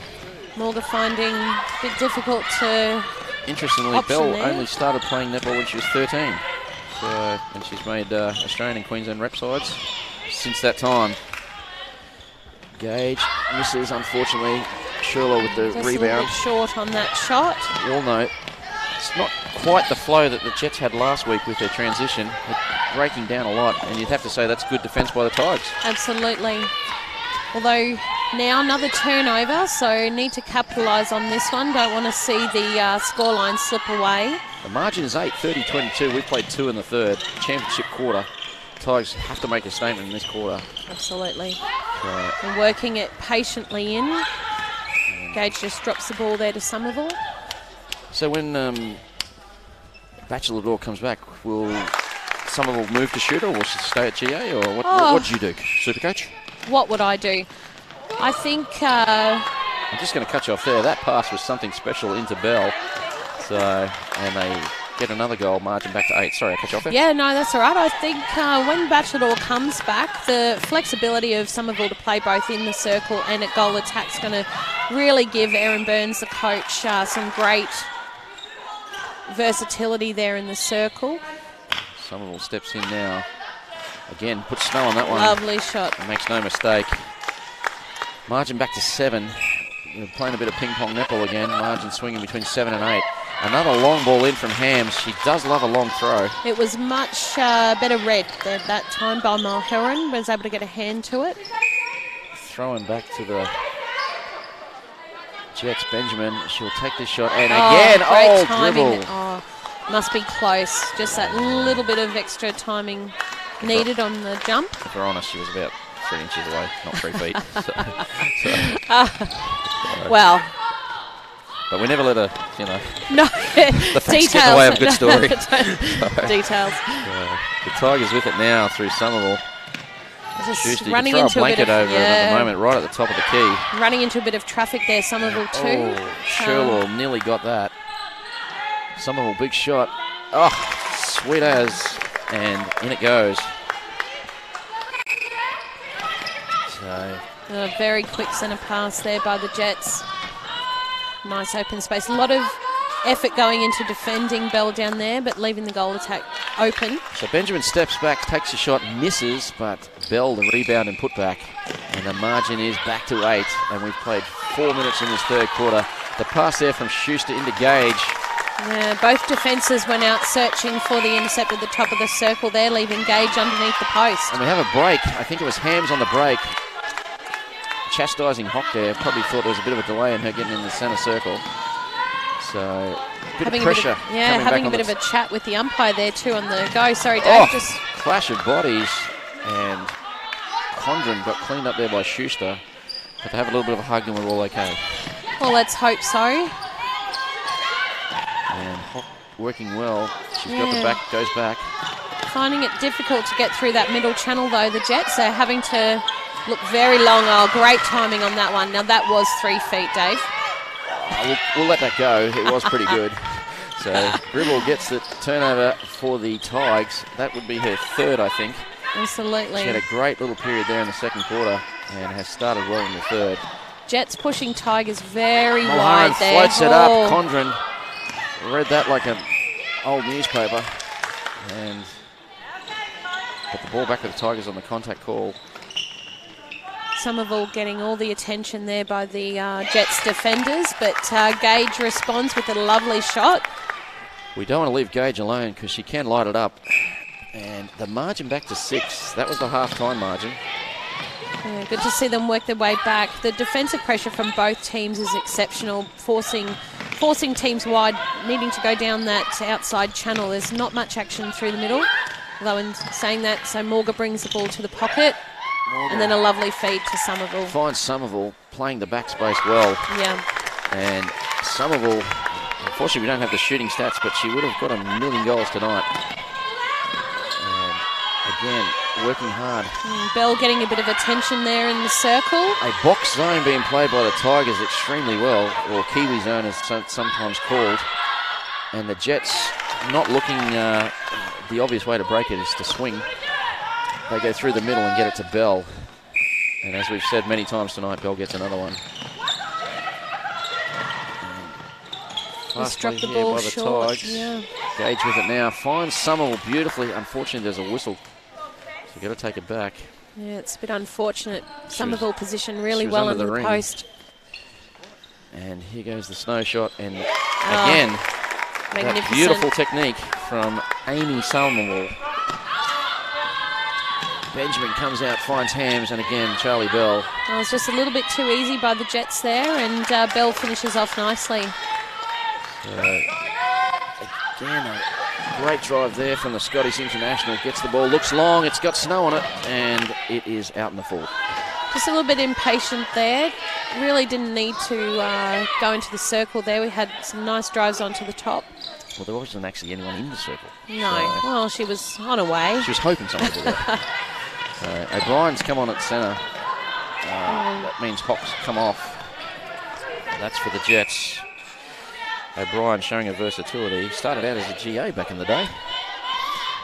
Morga finding a bit difficult to. Interestingly, Bell only started playing netball when she was 13. So, and she's made Australian and Queensland rep sides since that time. Gage misses, unfortunately. Sherlock with the just rebound. A little bit short on that shot. Walnote. It's not quite the flow that the Jets had last week with their transition. They're breaking down a lot, and you'd have to say that's good defence by the Tigers. Absolutely. Although now another turnover, so need to capitalise on this one. Don't want to see the scoreline slip away. The margin is 8, 30-22. We've played 2 in the third. Championship quarter. Tigers have to make a statement in this quarter. Absolutely. And working it patiently in. Gage just drops the ball there to Somerville. So when Bachelor comes back, will Somerville move to shooter, or will she stay at GA, or what did you do, Supercoach? What would I do? I think... I'm just going to cut you off there. That pass was something special into Bell. So, and they get another goal. Margin back to 8. Sorry, I cut you off there. Yeah, no, that's all right. I think when Bachelor comes back, the flexibility of Somerville to play both in the circle and at goal attack is going to really give Aaron Burns, the coach, some great versatility there in the circle. Somerville steps in now. Again, puts Snow on that one. Lovely shot. And makes no mistake. Margin back to 7. We're playing a bit of ping-pong netball again. Margin swinging between 7 and 8. Another long ball in from Hams. She does love a long throw. It was much better read that time by Mulherron. Was able to get a hand to it. Throwing back to the Jets. Benjamin. She'll take this shot. And again, great timing. dribble. Oh, must be close. Just that little bit of extra timing needed on the jump. If we're honest, she was about 3 inches away, not 3 feet. Well. But we never let her, No. the facts get in the way of a good story. Details. The Tigers with it now through Somerville. Just You running can into throw a a bit blanket of over it at the moment, right at the top of the key. running into a bit of traffic there, Somerville too. Oh, Sherwell nearly got that. Somerville, big shot. Oh, sweet as. And in it goes. So A very quick centre pass there by the Jets. Nice open space. A lot of effort going into defending Bell down there, but leaving the goal attack open. So Benjamin steps back, takes a shot, misses, but Bell the rebound and put back. And the margin is back to 8, and we've played 4 minutes in this third quarter. The pass there from Schuster into Gage. Yeah, both defences went out searching for the intercept at the top of the circle there, leaving Gage underneath the post. And we have a break. I think it was Hams on the break. Chastising Hock there. Probably thought there was a bit of a delay in her getting in the centre circle. So, bit of pressure. Having a bit of a chat with the umpire there too on the go. Sorry, Dave. Just clash of bodies. And Condren got cleaned up there by Schuster. But to have a little bit of a hug and we're all okay. Well, let's hope so. And Hock working well. She's got the back, goes back. Finding it difficult to get through that middle channel though, the Jets. They're having to look very long. Oh, great timing on that one. Now that was 3 feet, Dave. We'll let that go. It was pretty good. So Gribble gets the turnover for the Tigers. That would be her third, I think. Absolutely. She had a great little period there in the second quarter and has started well in the third. Jets pushing Tigers very wide there. Floats it up. Condren read that like an old newspaper. And put the ball back to the Tigers on the contact call. Somerville getting all the attention there by the Jets defenders, but Gage responds with a lovely shot. We don't want to leave Gage alone because she can light it up. And the margin back to 6. That was the half-time margin. Yeah, good to see them work their way back. The defensive pressure from both teams is exceptional, forcing teams wide, needing to go down that outside channel. There's not much action through the middle. Although in saying that, so Morga brings the ball to the pocket. And then a lovely feed to Somerville. Finds Somerville playing the backspace well. Yeah. And Somerville, unfortunately we don't have the shooting stats, but she would have got a million goals tonight. And again, working hard. Bell getting a bit of attention there in the circle. A box zone being played by the Tigers extremely well, or Kiwi zone as sometimes called. And the Jets not looking, the obvious way to break it is to swing. They go through the middle and get it to Bell. And as we've said many times tonight, Bell gets another one. Just dropped the ball short. Yeah. Gage with it now. Finds Somerville beautifully. Unfortunately, there's a whistle. So you've got to take it back. Yeah, it's a bit unfortunate. Somerville positioned really well in the post. And here goes the snow shot. And again, that beautiful technique from Amy Somerville. Benjamin comes out, finds Hams, and again, Charlie Bell. Oh, it's just a little bit too easy by the Jets there, and Bell finishes off nicely. So, again, a great drive there from the Scottish International. Gets the ball, looks long, it's got snow on it, and it is out in the full. Just a little bit impatient there. Really didn't need to go into the circle there. We had some nice drives onto the top. Well, there wasn't actually anyone in the circle. No, so well, she was on her way. She was hoping someone would do that. O'Brien's come on at centre. That means Hock's come off. That's for the Jets. O'Brien showing her versatility. Started out as a GA back in the day.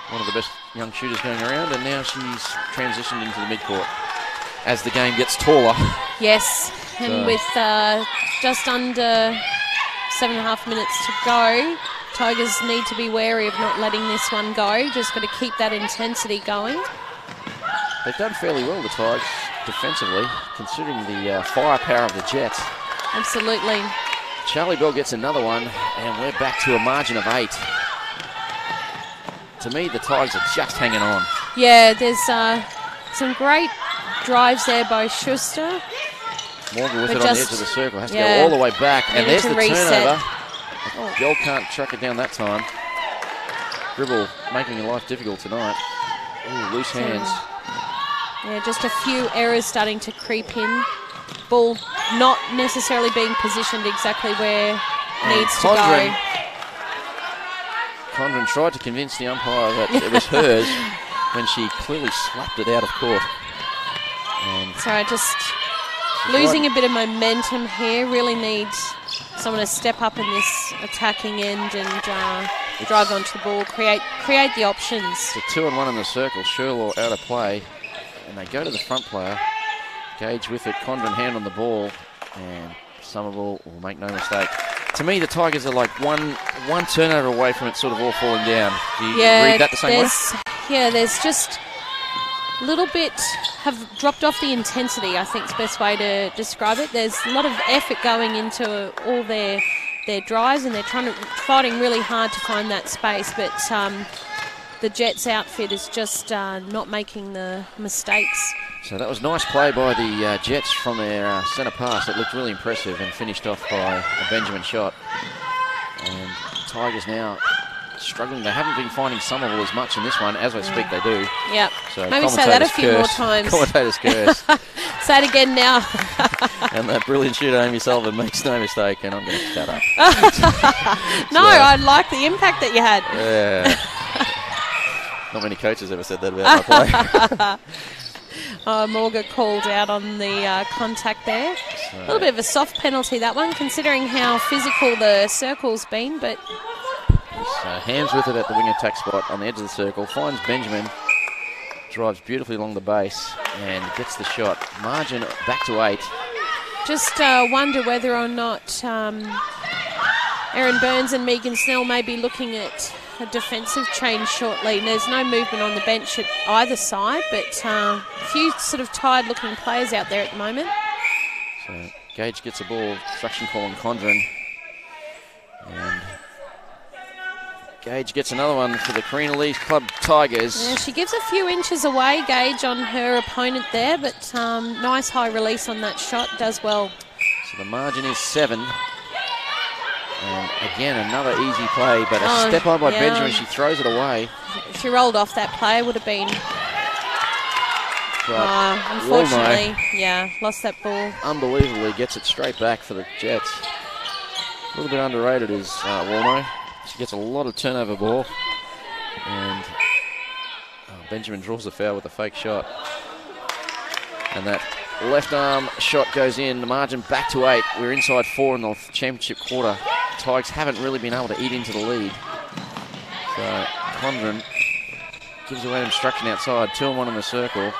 One of the best young shooters going around, and now she's transitioned into the midcourt as the game gets taller. Yes, and with just under 7.5 minutes to go, Tigers need to be wary of not letting this one go. Just got to keep that intensity going. They've done fairly well, the Tigers, defensively, considering the firepower of the Jets. Absolutely. Charlie Bell gets another one, and we're back to a margin of 8. To me, the Tigers are just hanging on. Yeah, there's some great drives there by Schuster. Morgan with it on the edge of the circle. Has to go all the way back. And there's the turnover. Bell can't track it down that time. Dribble making your life difficult tonight. Ooh, loose hands. Yeah, just a few errors starting to creep in. Ball not necessarily being positioned exactly where it needs to go. Condren tried to convince the umpire that it was hers when she clearly slapped it out of court. And sorry, just losing a bit of momentum here. Really needs someone to step up in this attacking end and drive onto the ball, create the options. It's a 2-on-1 in the circle. Sherlaw out of play, and they go to the front player. Gage with it. Condren hand on the ball, and Somerville will make no mistake. To me, the Tigers are like one turnover away from it sort of all falling down. Do you read that the same way? Yeah, there's just a little bit have dropped off the intensity, I think is the best way to describe it. There's a lot of effort going into all their drives, and they're fighting really hard to find that space, but the Jets outfit is just not making the mistakes. So that was nice play by the Jets from their centre pass. It looked really impressive and finished off by a Benjamin shot. And the Tigers now struggling. They haven't been finding Somerville as much in this one. As I speak, they do. Yep. So maybe say that a few more times. Commentators curse. Say it again now. And that brilliant shooter, Amy Sullivan, makes no mistake, and I'm going to shut up. No, I like the impact that you had. Yeah. Not many coaches ever said that about my play. Morgan called out on the contact there. So, a little bit of a soft penalty, that one, considering how physical the circle's been, but... Hams with it at the wing attack spot on the edge of the circle, finds Benjamin, drives beautifully along the base, and gets the shot. Margin back to 8. Just wonder whether or not Erin Burns and Megan Snell may be looking at a defensive change shortly. There's no movement on the bench at either side, but a few sort of tired-looking players out there at the moment. So Gage gets the ball, instruction call on Condren, and Gage gets another one for the Carina Lees Club Tigers. Yeah, she gives a few inches away, Gage, on her opponent there, but nice high release on that shot, does well. So the margin is 7. And again, another easy play, but a step on by Benjamin. She throws it away. If she rolled off that play, it would have been... unfortunately, lost that ball. Unbelievably gets it straight back for the Jets. A little bit underrated is Walmo. She gets a lot of turnover ball. And Benjamin draws the foul with a fake shot. And that left arm shot goes in. The margin back to 8. We're inside 4 in the championship quarter. Tigers haven't really been able to eat into the lead. So Condren gives away an instruction outside. 2-on-1 in the circle.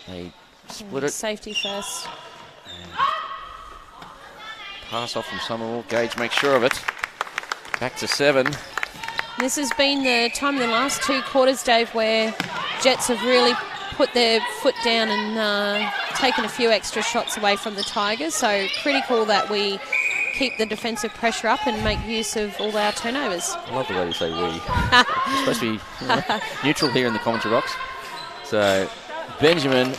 They split it. Safety first. And pass off from Somerville. Gage makes sure of it. Back to 7. This has been the time in the last 2 quarters, Dave, where Jets have really put their foot down and taken a few extra shots away from the Tigers. So critical that we keep the defensive pressure up and make use of all our turnovers. I love the way you say we. It's supposed to be neutral here in the commentary box. So Benjamin,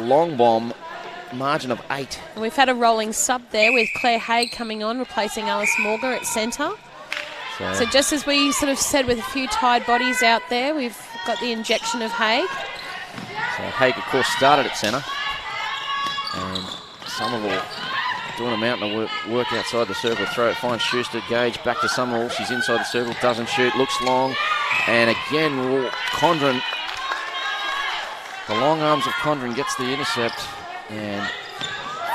long bomb, margin of 8. We've had a rolling sub there with Claire Haig coming on, replacing Alice Morgan at centre. So just as we sort of said, with a few tired bodies out there, we've got the injection of Haig. So Haig, of course, started at centre. And Somerville doing a mountain of work outside the circle. Throw it, finds Schuster. Gage back to Somerville. She's inside the circle, doesn't shoot, looks long. And again, Condren, the long arms of Condren gets the intercept. And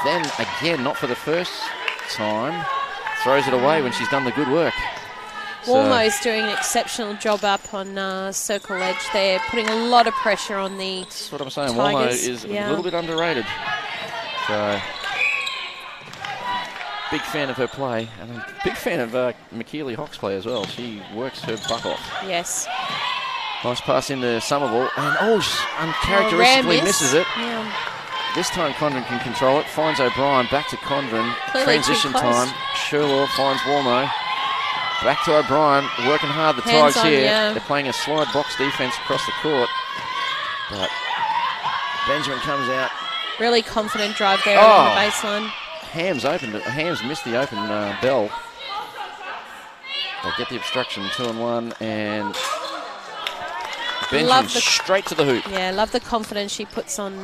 then again, not for the first time. Throws it away when she's done the good work. Walmo's doing an exceptional job up on circle edge there, putting a lot of pressure on the That's what I'm saying. Tigers. Walmo is a little bit underrated. So, big fan of her play. And a big fan of McKeely Hawk's play as well. She works her butt off. Yes. Nice pass into Somerville. And, uncharacteristically misses it. Yeah. This time Condren can control it. Finds O'Brien. Back to Condren. Clearly Transition too close. time. Sherlaw finds Walmo. Back to O'Brien, working hard. The Hands Tigers on, here. yeah. They're playing a slide box defence across the court. But Benjamin comes out. Really confident drive there on the baseline. Hams missed the open bell. They get the obstruction, 2-1, and Benjamin straight to the hoop. Yeah, love the confidence she puts on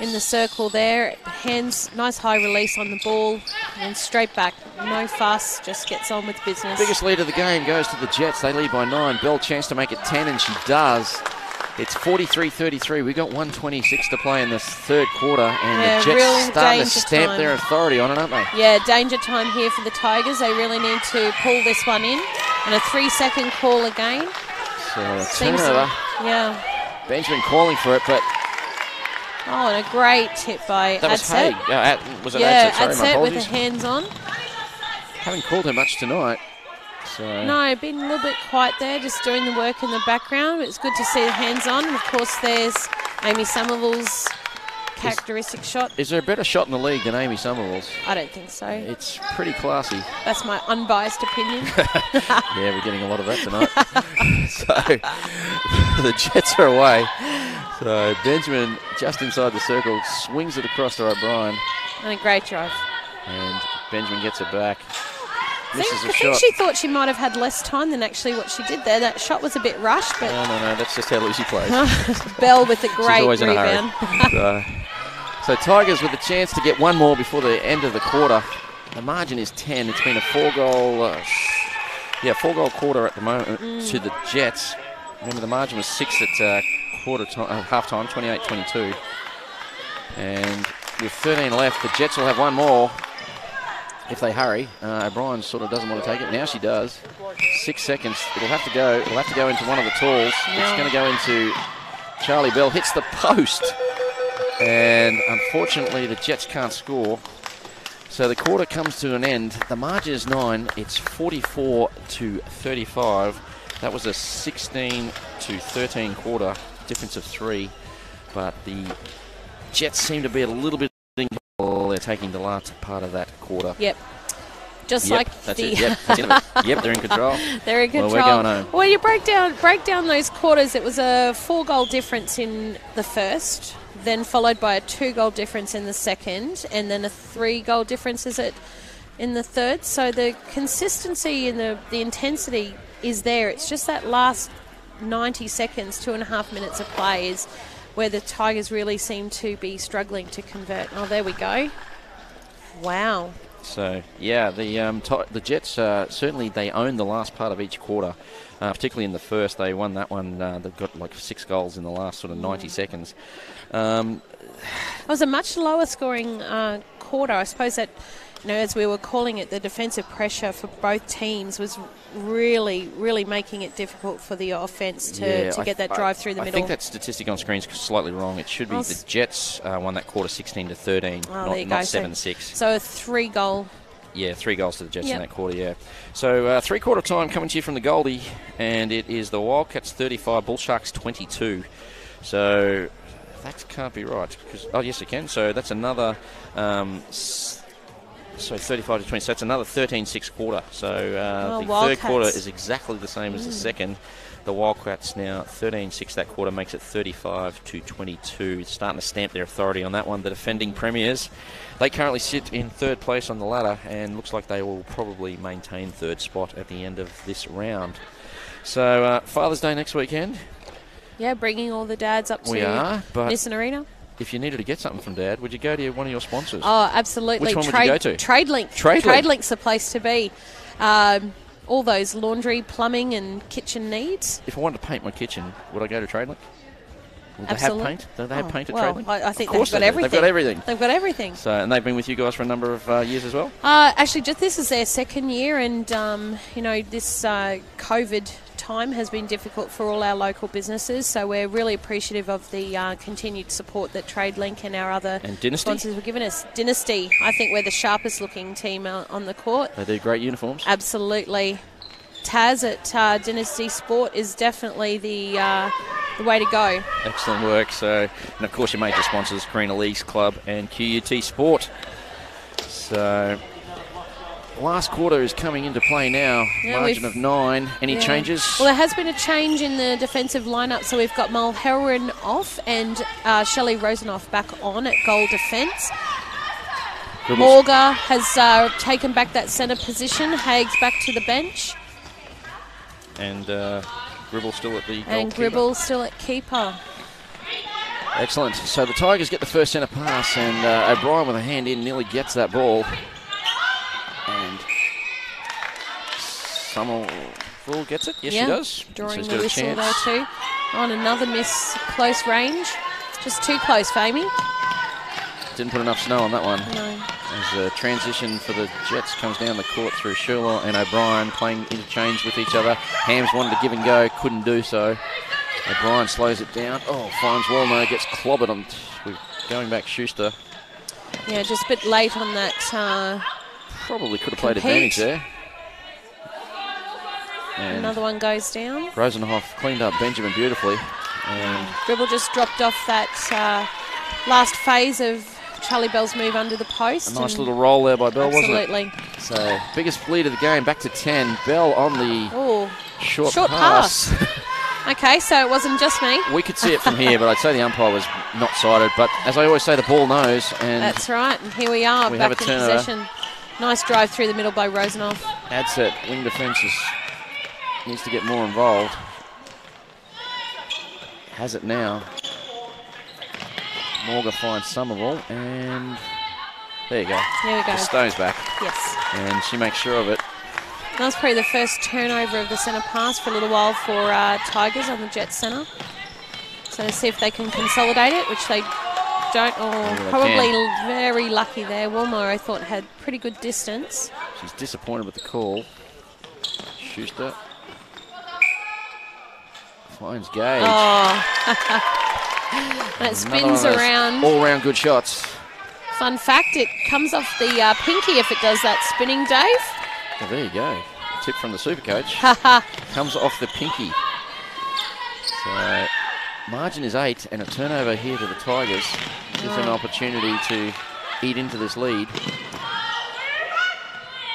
in the circle there. Hands, nice high release on the ball, and straight back. No fuss, just gets on with business. Biggest lead of the game goes to the Jets. They lead by 9. Bell chance to make it 10, and she does. It's 43-33. We've got 1:26 to play in this third quarter, and the Jets starting to stamp their authority on it, aren't they? Yeah, danger time here for the Tigers. They really need to pull this one in. And a 3-second call again. So a turnover. Yeah. Benjamin calling for it, but... Oh, and a great tip by that was Adset. Hay. Was it yeah, Adset? Sorry, my Adset apologies. with the hands on. Haven't called her much tonight. So. No, been a little bit quiet there, just doing the work in the background. It's good to see the hands on. And of course, there's Amy Somerville's characteristic shot. Is there a better shot in the league than Amy Somerville's? I don't think so. It's pretty classy. That's my unbiased opinion. Yeah, we're getting a lot of that tonight. So the Jets are away. So Benjamin, just inside the circle, swings it across to O'Brien. And a great drive. And Benjamin gets it back. I think she thought she might have had less time than actually what she did there. That shot was a bit rushed, but... No, that's just how Lucy plays. Bell with a great rebound. So Tigers with a chance to get one more before the end of the quarter. The margin is 10. It's been a four-goal quarter at the moment to the Jets. Remember, the margin was 6 at half-time, 28-22. And with 13 left, the Jets will have one more. If they hurry, O'Brien sort of doesn't want to take it. Now she does. 6 seconds. It'll have to go. It'll have to go into one of the talls. Yeah. It's going to go into Charlie Bell. Hits the post. And unfortunately, the Jets can't score. So the quarter comes to an end. The margin is 9. It's 44-35. That was a 16-13 quarter. Difference of 3. But the Jets seem to be a little bit... They're taking the last part of that quarter. Yep. That's it. Yep, that's it. Yep, they're in control. They're in control. Well, we're going home. Well, you break down those quarters. It was a 4-goal difference in the first, then followed by a 2-goal difference in the second, and then a 3-goal difference in the third. So the consistency and the intensity is there. It's just that last 90 seconds, 2.5 minutes of play is where the Tigers really seem to be struggling to convert. Oh, there we go. Wow. So, yeah, the Jets, certainly they owned the last part of each quarter, particularly in the first. They won that one. They've got like 6 goals in the last sort of 90 seconds. It was a much lower scoring quarter. I suppose that, as we were calling it, the defensive pressure for both teams was really, really making it difficult for the offense to get that drive through the middle. I think that statistic on screen is slightly wrong. It should be the Jets won that quarter 16-13, not 7-6. So a 3-goal. Yeah, 3 goals to the Jets in that quarter, yeah. So 3-quarter time coming to you from the Goldie, and it is the Wildcats 35, Bull Sharks 22. So that can't be right. Yes, it can. So that's another... 35-20, so that's another 13-6 quarter. So the third quarter is exactly the same as the second. The Wildcats now 13-6 that quarter, makes it 35-22. It's starting to stamp their authority on that one. The defending premiers, they currently sit in third place on the ladder, and looks like they will probably maintain third spot at the end of this round. So Father's Day next weekend. Yeah, bringing all the dads up to Nissan Arena. If you needed to get something from Dad, would you go to one of your sponsors? Oh, absolutely. Which one would you go to? TradeLink. TradeLink's the place to be. All those laundry, plumbing and kitchen needs. If I wanted to paint my kitchen, would I go to TradeLink? Will Absolutely. they have paint? Do they have paint at well, Tradelink? I think Of course they've got they do. everything. They've got everything. They've got everything. So, and they've been with you guys for a number of years as well? Actually, just this is their second year, and this COVID time has been difficult for all our local businesses, so we're really appreciative of the continued support that Tradelink and our other sponsors have given us. Dynasty, I think we're the sharpest looking team on the court. They do great uniforms. Absolutely. Taz at Dynasty Sport is definitely the way to go. Excellent work. So, and of course your major sponsors, Carina Leagues Club and QUT Sport. So, last quarter is coming into play now. Yeah, margin of 9. Any changes? Well, there has been a change in the defensive lineup. So we've got Mulheron off and Shelley Rosenoff back on at goal defence. Morga has taken back that centre position. Haig's back to the bench. And Gribble still at the goalkeeper. And Gribble still at keeper. Excellent. So the Tigers get the first centre pass, and O'Brien with a hand in nearly gets that ball. And Summerville gets it. Yes, she does. Drawing so the whistle there too. On another miss, close range. Just too close, Famey. Didn't put enough snow on that one. No. As the transition for the Jets comes down the court through Sherlaw and O'Brien playing interchange with each other. Hams wanted to give and go, couldn't do so. O'Brien slows it down. Oh, finds Walno, gets clobbered on. Going back, Schuster. Yeah, just a bit late on that. Probably could have played advantage there. And another one goes down. Rosenhoff cleaned up Benjamin beautifully. And Gribble just dropped off that last phase of Charlie Bell's move under the post. a nice little roll there by Bell, wasn't it? Absolutely. So, biggest lead of the game, back to 10. Bell on the short pass. Okay, so it wasn't just me. We could see it from here, but I'd say the umpire was not sighted. But as I always say, the ball knows. And that's right, and here we are, back in possession. Nice drive through the middle by Rosenoff. Adset, wing defence needs to get more involved. Has it now. Morga finds Somerville, and there you go. There we go. The Stone's back. Yes. And she makes sure of it. That was probably the first turnover of the centre pass for a little while for Tigers on the Jets centre. So let's see if they can consolidate it, which they don't. Probably very lucky there. Wilmore, I thought, had pretty good distance. She's disappointed with the call. Schuster finds Gage. That spins around. All-round good shots. Fun fact, it comes off the pinky if it does that spinning, Dave. Well, there you go. Tip from the Supercoach. Comes off the pinky. So, margin is 8, and a turnover here to the Tigers gives them an opportunity to eat into this lead.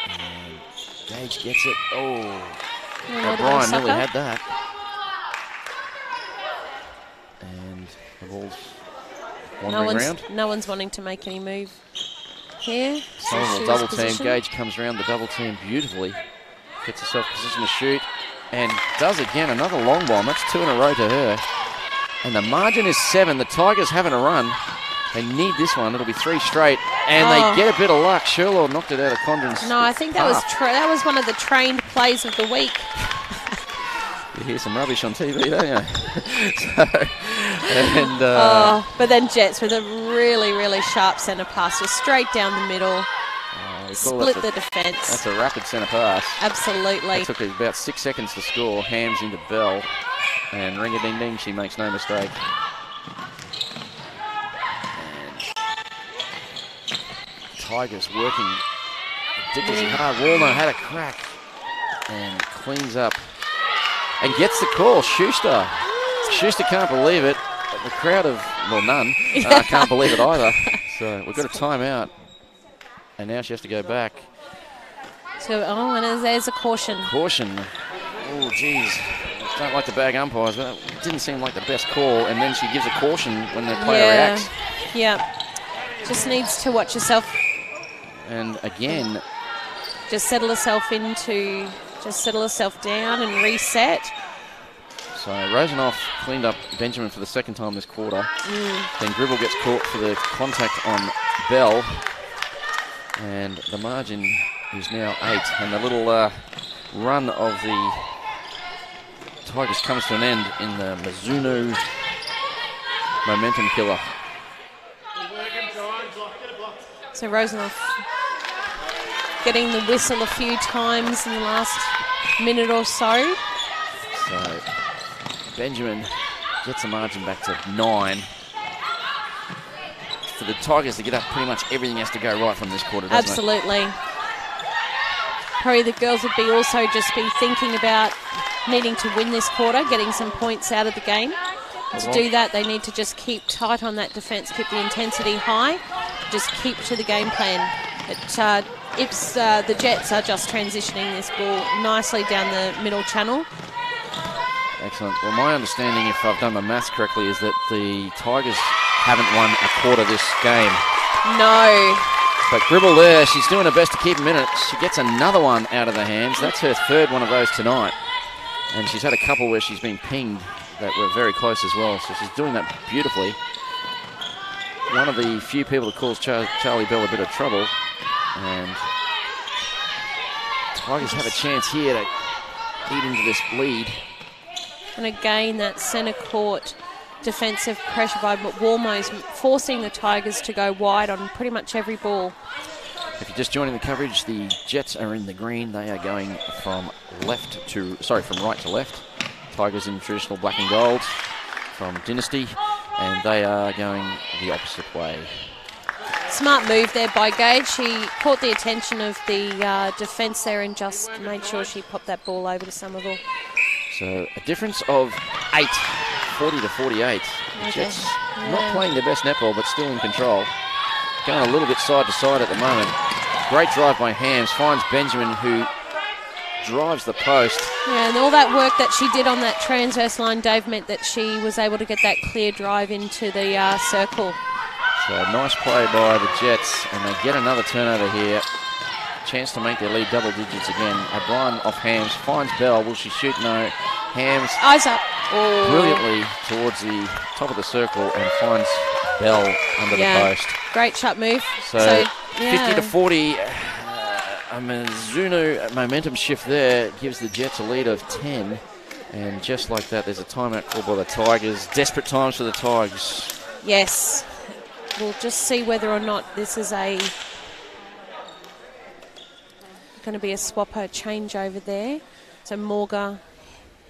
And Gage gets it. O'Brien nearly had that. And the ball's wandering around. No one's wanting to make any move here. Sullivan double team. Gage comes around the double team beautifully. Gets herself position to shoot. And does again. Another long bomb. That's 2 in a row to her. And the margin is 7. The Tigers having a run. They need this one. It'll be 3 straight. And they get a bit of luck. Sherlaw knocked it out of Condren's. No, I think that was one of the trained plays of the week. You hear some rubbish on TV, don't you? But then Jets with a really, really sharp centre pass, just straight down the middle. Split the defence. That's a rapid centre pass. Absolutely. It took about 6 seconds to score. Hams into Bell. And ring-a-ding-ding, she makes no mistake. And Tigers working ridiculously hard. Walno had a crack and cleans up and gets the call. Schuster can't believe it. The crowd none can't believe it either. So we've got a timeout, and now she has to go back. So and there's a caution. Oh, geez. Don't like the bag umpires, but it didn't seem like the best call. And then she gives a caution when the player reacts. Yeah. Just needs to watch herself. And again, just settle herself down and reset. So Rosenoff cleaned up Benjamin for the second time this quarter. Then Gribble gets caught for the contact on Bell. And the margin is now 8. And the little run of the Tigers comes to an end in the Mizuno momentum killer. So Rosenoff getting the whistle a few times in the last minute or so. So Benjamin gets the margin back to 9. For the Tigers to get up, pretty much everything has to go right from this quarter, doesn't Absolutely. Probably the girls would be also just be thinking about needing to win this quarter, getting some points out of the game. To do that, they need to just keep tight on that defence, keep the intensity high, just keep to the game plan. The Jets are just transitioning this ball nicely down the middle channel. Excellent. Well, my understanding, if I've done the maths correctly, is that the Tigers haven't won a quarter this game. No. But Gribble there, she's doing her best to keep them in it. She gets another one out of the hands. That's her third one of those tonight. And she's had a couple where she's been pinged that were very close as well. So she's doing that beautifully. One of the few people that calls Charlie Bell a bit of trouble. And Tigers have a chance here to eat into this lead. And again, that centre court defensive pressure by Walmos, forcing the Tigers to go wide on pretty much every ball. If you're just joining the coverage, the Jets are in the green. They are going from right to left. Tigers in traditional black and gold from Dynasty, and they are going the opposite way. Smart move there by Gage. She caught the attention of the defence there and just made sure she popped that ball over to Somerville. So a difference of 8, 40 to 48. The Jets not playing their best netball, but still in control. Going a little bit side to side at the moment. Great drive by Hams, finds Benjamin, who drives the post. Yeah, and all that work that she did on that transverse line, Dave, meant that she was able to get that clear drive into the circle. So nice play by the Jets, and they get another turnover here. Chance to make their lead double digits again. O'Brien off Hams, finds Bell. Will she shoot? No. Hams eyes up brilliantly towards the top of the circle and finds Bell under the post. Great shot move. So 50 to 40. A Mizuno momentum shift there gives the Jets a lead of 10. And just like that, there's a timeout called by the Tigers. Desperate times for the Tigers. Yes. We'll just see whether or not this is going to be a swapper change over there. So Morga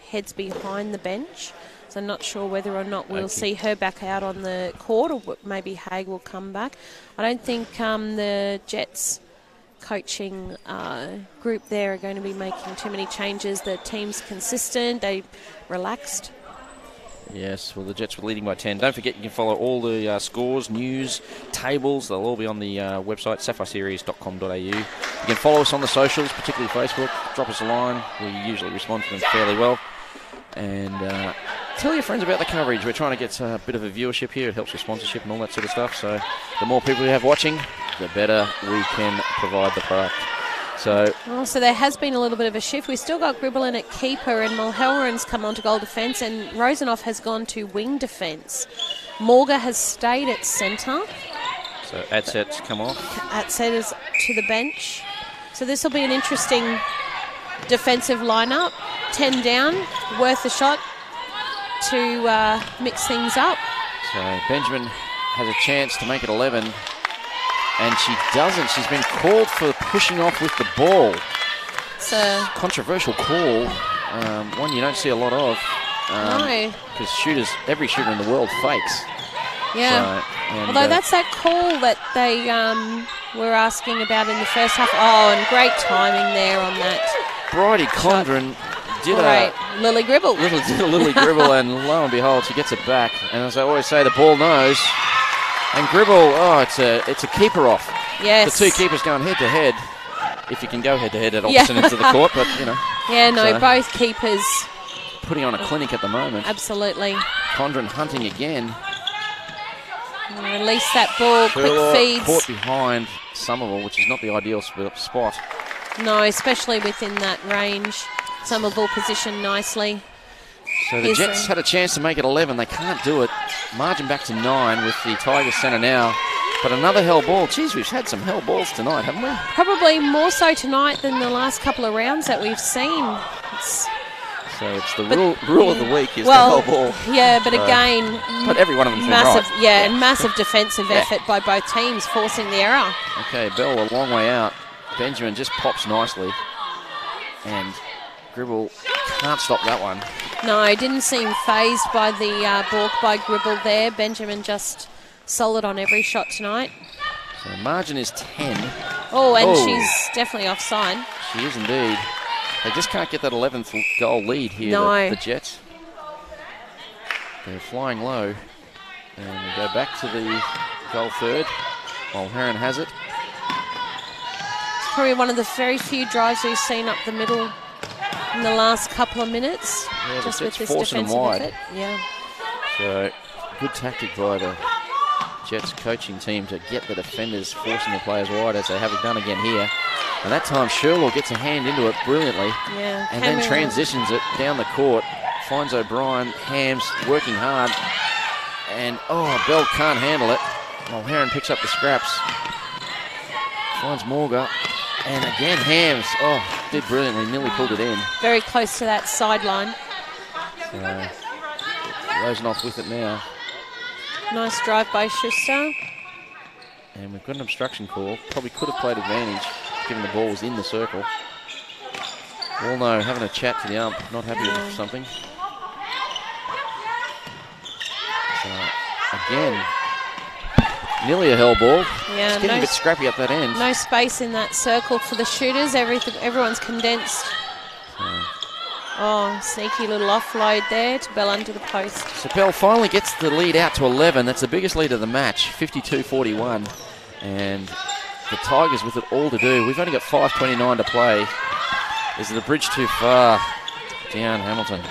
heads behind the bench. So I'm not sure whether or not we'll see her back out on the court, or maybe Haig will come back. I don't think the Jets coaching group there are going to be making too many changes. The team's consistent. They relaxed. Yes, well, the Jets were leading by 10. Don't forget, you can follow all the scores, news, tables. They'll all be on the website, sapphireseries.com.au. You can follow us on the socials, particularly Facebook. Drop us a line. We usually respond to them fairly well. And tell your friends about the coverage. We're trying to get a bit of a viewership here. It helps with sponsorship and all that sort of stuff. So the more people we have watching, the better we can provide the product. So there has been a little bit of a shift. We've still got Gribble in at keeper, and Mulhalloran's come on to goal defence, and Rosenoff has gone to wing defence. Morga has stayed at centre. So Adset's come off. Adset is to the bench. So this will be an interesting defensive lineup. 10 down, worth a shot to mix things up. So Benjamin has a chance to make it 11. And she doesn't. She's been called for pushing off with the ball. It's a controversial call. One you don't see a lot of. No. Because every shooter in the world fakes. Yeah. So, although that's that call that they were asking about in the first half. Oh, and great timing there on that. Bridie Condren did Lily Gribble. Did a Lily Gribble, and lo and behold, she gets it back. And as I always say, the ball knows. And Gribble, it's a keeper off. Yes. The two keepers going head to head. If you can go head to head at opposite ends of the court, but you know. Yeah, no, both keepers putting on a clinic at the moment. Absolutely. Condren hunting again. Release that ball, quick feeds. Caught behind Somerville, which is not the ideal spot. No, especially within that range. Somerville positioned nicely. So the Jets had a chance to make it 11. They can't do it. Margin back to 9 with the Tigers centre now. But another hell ball. Geez, we've had some hell balls tonight, haven't we? Probably more so tonight than the last couple of rounds that we've seen. So So it's the rule of the week is the whole ball. Yeah, but again, but every one of them's massive, been right. massive defensive effort by both teams, forcing the error. Okay, Bell a long way out. Benjamin just pops nicely, and Gribble can't stop that one. No, didn't seem phased by the balk by Gribble there. Benjamin just solid on every shot tonight. So margin is 10. Oh, and she's definitely offside. She is indeed. They just can't get that 11th goal lead here, the Jets. They're flying low. And we go back to the goal third. Mulherron has it. It's probably one of the very few drives we've seen up the middle in the last couple of minutes. Yeah, just with this forcing defensive them wide. effort. Yeah. So good tactic by the Jets coaching team to get the defenders forcing the players wide, as they have done again here. And that time Sherlaw gets a hand into it brilliantly. Yeah. And then transitions it down the court. Finds O'Brien. Hams working hard. And, Bell can't handle it. Mulherron picks up the scraps. Finds Morga. And again, Hams. Did brilliantly. Nearly pulled it in. Very close to that sideline. So, Rosenoff with it now. Nice drive by Schuster. And we've got an obstruction call. Probably could have played advantage, given the ball was in the circle. Walno having a chat to the ump, not happy with something. So, again, nearly a hell ball. Yeah, it's getting a bit scrappy up that end. No space in that circle for the shooters. Everyone's condensed. Sneaky little offload there to Bell under the post. So Bell finally gets the lead out to 11. That's the biggest lead of the match, 52-41. And the Tigers with it all to do. We've only got 5:29 to play. Is the bridge too far? Down Hamilton.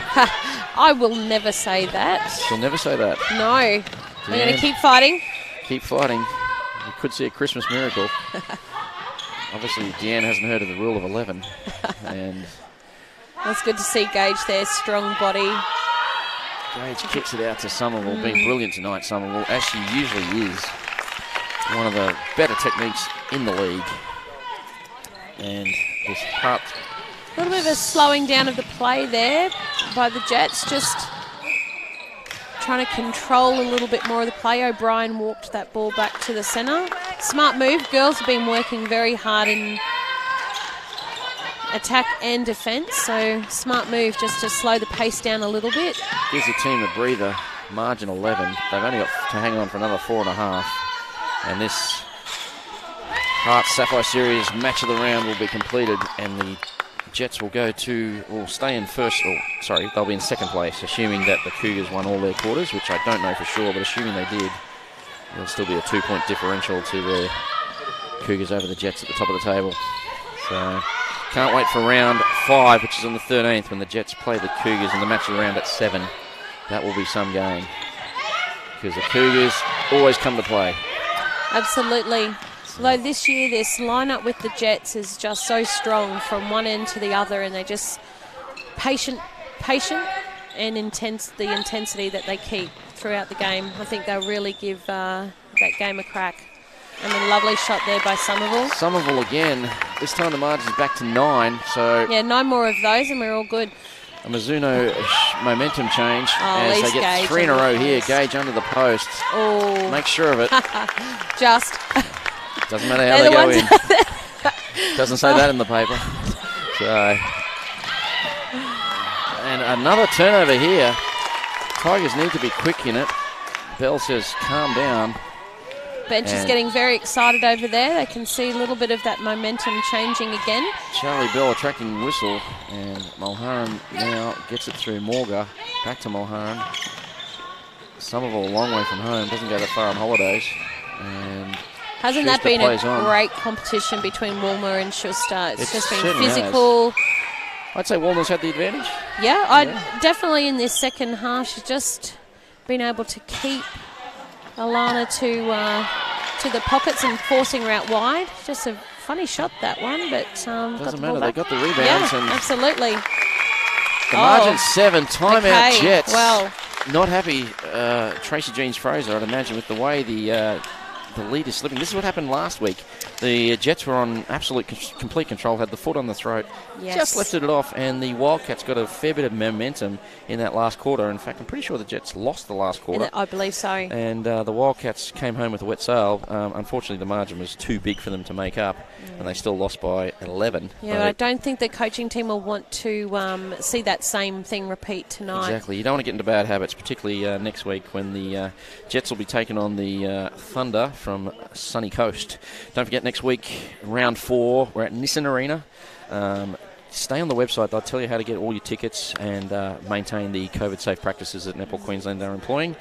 I will never say that. She'll never say that. No. We're going to keep fighting. Keep fighting. We could see a Christmas miracle. Obviously, Deanne hasn't heard of the rule of 11. And that's good to see Gage there, strong body. Gage kicks it out to Somerville, being brilliant tonight, Somerville, as she usually is. One of the better techniques in the league. And this Hart. A little bit of a slowing down of the play there by the Jets, just trying to control a little bit more of the play. O'Brien walked that ball back to the centre. Smart move. Girls have been working very hard in attack and defence, so smart move just to slow the pace down a little bit. Gives the team a breather. Margin 11. They've only got to hang on for another 4.5. And this Hart Sapphire Series match of the round will be completed, and the Jets will stay in first, they'll be in second place, assuming that the Cougars won all their quarters, which I don't know for sure, but assuming they did, there'll still be a 2-point differential to the Cougars over the Jets at the top of the table. So, can't wait for round 5, which is on the 13th, when the Jets play the Cougars in the match of the round at 7. That will be some game, because the Cougars always come to play. Absolutely. Although this year this lineup with the Jets is just so strong from one end to the other, and they just patient and the intensity that they keep throughout the game. I think they'll really give that game a crack. And a lovely shot there by Somerville. Somerville again. This time the margin's back to 9. So yeah, 9 more of those and we're all good. A Mizuno momentum change as they get Gage 3 in a row here. Gage under the post. Oh. Make sure of it. Just. Doesn't matter how they go in. Doesn't say that in the paper. So, and another turnover here. Tigers need to be quick in it. Bell says, calm down. Bench is getting very excited over there. They can see a little bit of that momentum changing again. Charlie Bell attracting whistle, and Mulherron now gets it through Morga. Back to Mulherron. Somerville a long way from home. Doesn't go that far on holidays. And hasn't Schuster that been a on. Great competition between Walmer and Schuster? It's just been certainly physical. Has. I'd say Walmer's had the advantage. Yeah, definitely in this second half. She's just been able to keep Alana to the pockets and forcing her out wide. Just a funny shot, that one, but doesn't matter. They got the rebounds. Yeah, and absolutely. The margin 7. Timeout Jets. Well, not happy. Tracy Jeans Fraser, I'd imagine, with the way the the lead is slipping. This is what happened last week. The Jets were on absolute complete control, had the foot on the throat, just lifted it off, and the Wildcats got a fair bit of momentum in that last quarter. In fact, I'm pretty sure the Jets lost the last quarter. I believe so. And the Wildcats came home with a wet sail. Unfortunately, the margin was too big for them to make up, and they still lost by 11. Yeah, but I don't think the coaching team will want to see that same thing repeat tonight. Exactly. You don't want to get into bad habits, particularly next week when the Jets will be taking on the Thunder from Sunny Coast. Don't forget, next week, round 4, we're at Nissan Arena. Stay on the website. They'll tell you how to get all your tickets and maintain the COVID-safe practices that Netball Queensland are employing.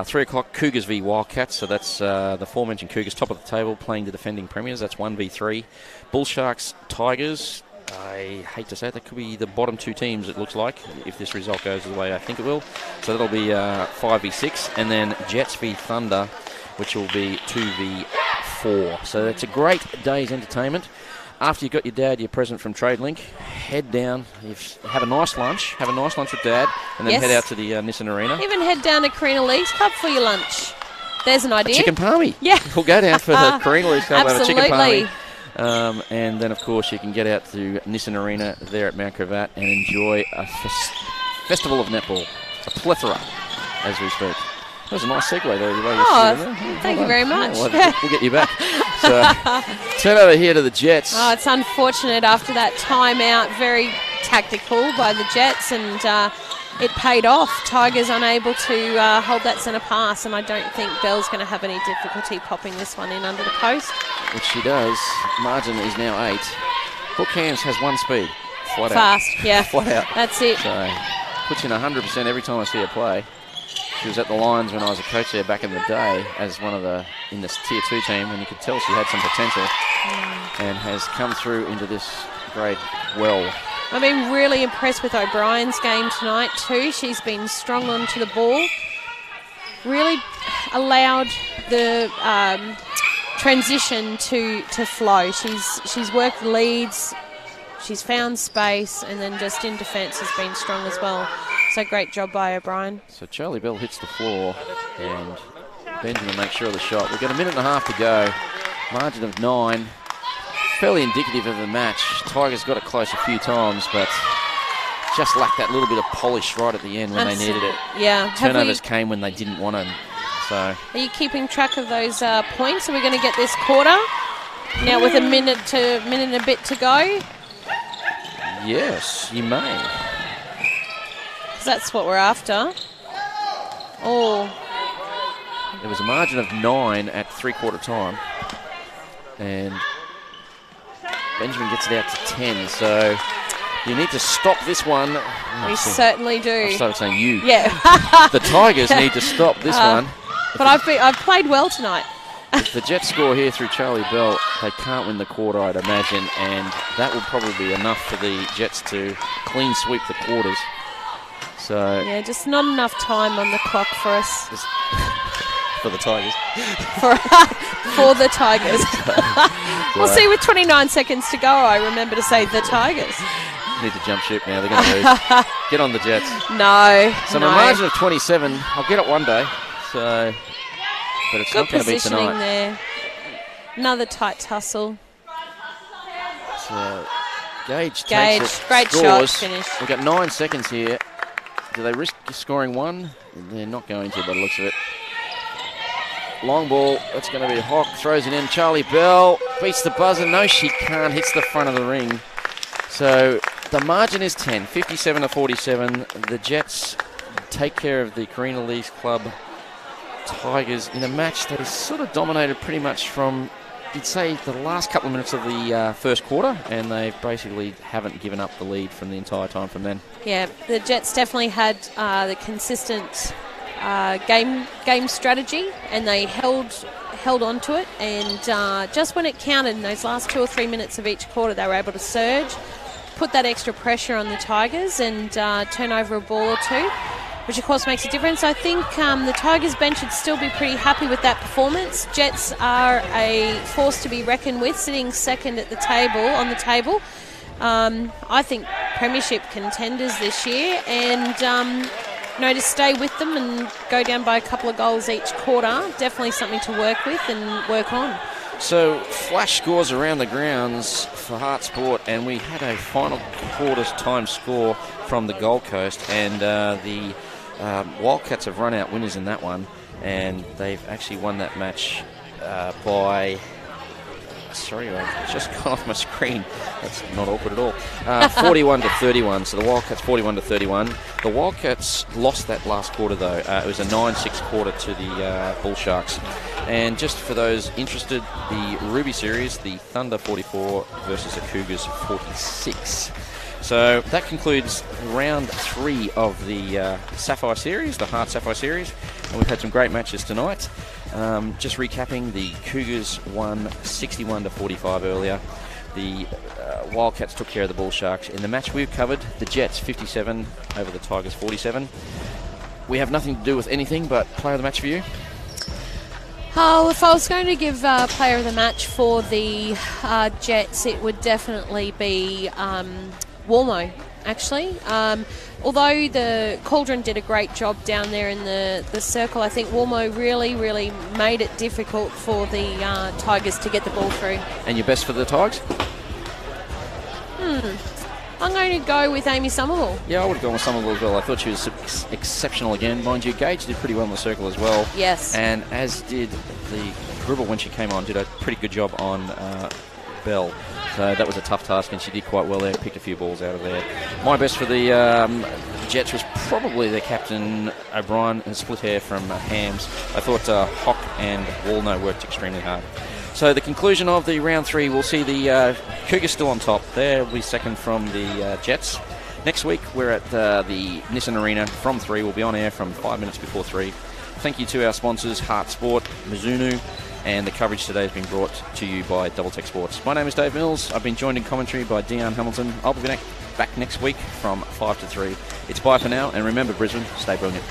3 o'clock, Cougars v Wildcats. So that's the aforementioned Cougars, top of the table, playing the defending premiers. That's 1v3. Bull Sharks, Tigers. I hate to say it, that could be the bottom 2 teams, it looks like, if this result goes the way I think it will. So that'll be 5v6. And then Jets v Thunder, which will be 2v4. So it's a great day's entertainment. After you've got your dad your present from TradeLink, head down, have a nice lunch with Dad, and then head out to the Nissan Arena. Even head down to Carina Leagues Club for your lunch. There's an idea. A chicken palmy. Yeah. We'll go down for the Carina Leagues Club, have a chicken palmy. And then, of course, you can get out to Nissan Arena there at Mount Gravatt and enjoy a festival of netball, a plethora, as we speak. That was a nice segue there. Thank you very much. Yeah, we'll get you back. So, turn over here to the Jets. Oh, it's unfortunate after that timeout. Very tactical by the Jets, and it paid off. Tigers unable to hold that centre pass, and I don't think Bell's going to have any difficulty popping this one in under the post. Which she does. Margin is now 8. Hook hands has 1 speed. Flat out. Fast, yeah. Flat out. That's it. So, puts in 100% every time I see her play. She was at the Lions when I was a coach there back in the day as one of in this Tier 2 team, and you could tell she had some potential and has come through into this grade well. I've been really impressed with O'Brien's game tonight too. She's been strong onto the ball. Really allowed the transition to flow. She's worked the leads, she's found space, and then just in defence has been strong as well. So great job by O'Brien. So Charlie Bell hits the floor and Benjamin makes sure of the shot. We've got a minute and a half to go. Margin of 9. Fairly indicative of the match. Tigers got it close a few times, but just lacked that little bit of polish right at the end when they needed it. Yeah. Turnovers came when they didn't want them. So. Are you keeping track of those points? Are we going to get this quarter? Now with a minute and a bit to go? Yes, you may. That's what we're after. Oh. There was a margin of 9 at 3/4 time. And Benjamin gets it out to 10. So you need to stop this one. We certainly do. I started saying you. Yeah. The Tigers need to stop this one. But I've played well tonight. If the Jets score here through Charlie Bell, they can't win the quarter, I'd imagine. And that will probably be enough for the Jets to clean sweep the quarters. So yeah, just not enough time on the clock for us. For the Tigers. For the Tigers. We'll see with 29 seconds to go. I remember to say the Tigers. Need to jump ship now. They're going to lose. Get on the Jets. No. So my margin of 27. I'll get it one day. So, but it's good not going to be tonight. There. Another tight tussle. So Gage takes it. Great scores. shot. Finish. We've got 9 seconds here. Do they risk scoring 1? They're not going to, by the looks of it. Long ball. That's going to be Hawk. Throws it in. Charlie Bell beats the buzzer. No, she can't. Hits the front of the ring. So the margin is 10. 57-47. The Jets take care of the Carina Leagues Club Tigers in a match that is sort of dominated pretty much from, you'd say, the last couple of minutes of the first quarter, and they basically haven't given up the lead from the entire time from then. Yeah, the Jets definitely had the consistent game strategy, and they held on to it, and just when it counted in those last 2 or 3 minutes of each quarter, they were able to surge, put that extra pressure on the Tigers, and turn over a ball or two, which of course makes a difference. I think the Tigers bench should still be pretty happy with that performance. Jets are a force to be reckoned with, sitting second at the table. I think premiership contenders this year, and to stay with them and go down by a couple of goals each quarter, definitely something to work with and work on. So, flash scores around the grounds for Hart Sport, and we had a final quarter's time score from the Gold Coast, and the Wildcats have run out winners in that one, and they've actually won that match by... Sorry, I've just gone off my screen. That's not awkward at all. 41-31. So the Wildcats 41-31. The Wildcats lost that last quarter though. It was a 9-6 quarter to the Bull Sharks. And just for those interested, the Ruby series, the Thunder 44 versus the Cougars 46. So that concludes round 3 of the Sapphire series, the Hart Sapphire series, and we've had some great matches tonight. Just recapping, the Cougars won 61-45 earlier. The Wildcats took care of the Bull Sharks. In the match we've covered, the Jets 57 over the Tigers 47. We have nothing to do with anything but player of the match for you. Oh, if I was going to give player of the match for the Jets, it would definitely be Warmo, actually. Although the Cauldron did a great job down there in the circle, I think Warmo really, really made it difficult for the Tigers to get the ball through. And your best for the Tigers? I'm going to go with Amy Somerville. Yeah, I would have gone with Somerville as well. I thought she was exceptional again. Mind you, Gage did pretty well in the circle as well. Yes. And as did the Gribble when she came on, did a pretty good job on Bell. So that was a tough task, and she did quite well there, picked a few balls out of there. My best for the Jets was probably their captain, O'Brien, and split hair from Hams. I thought Hock and Walno worked extremely hard. So the conclusion of the round 3, we'll see the Cougars still on top. They'll be second from the Jets. Next week, we're at the Nissan Arena from 3. We'll be on air from 5 minutes before 3. Thank you to our sponsors, Hart Sport, Mizuno, and the coverage today has been brought to you by Double Tech Sports. My name is Dave Mills. I've been joined in commentary by Dion Hamilton. I'll be back next week from 5 to 3. It's bye for now, and remember, Brisbane, stay brilliant.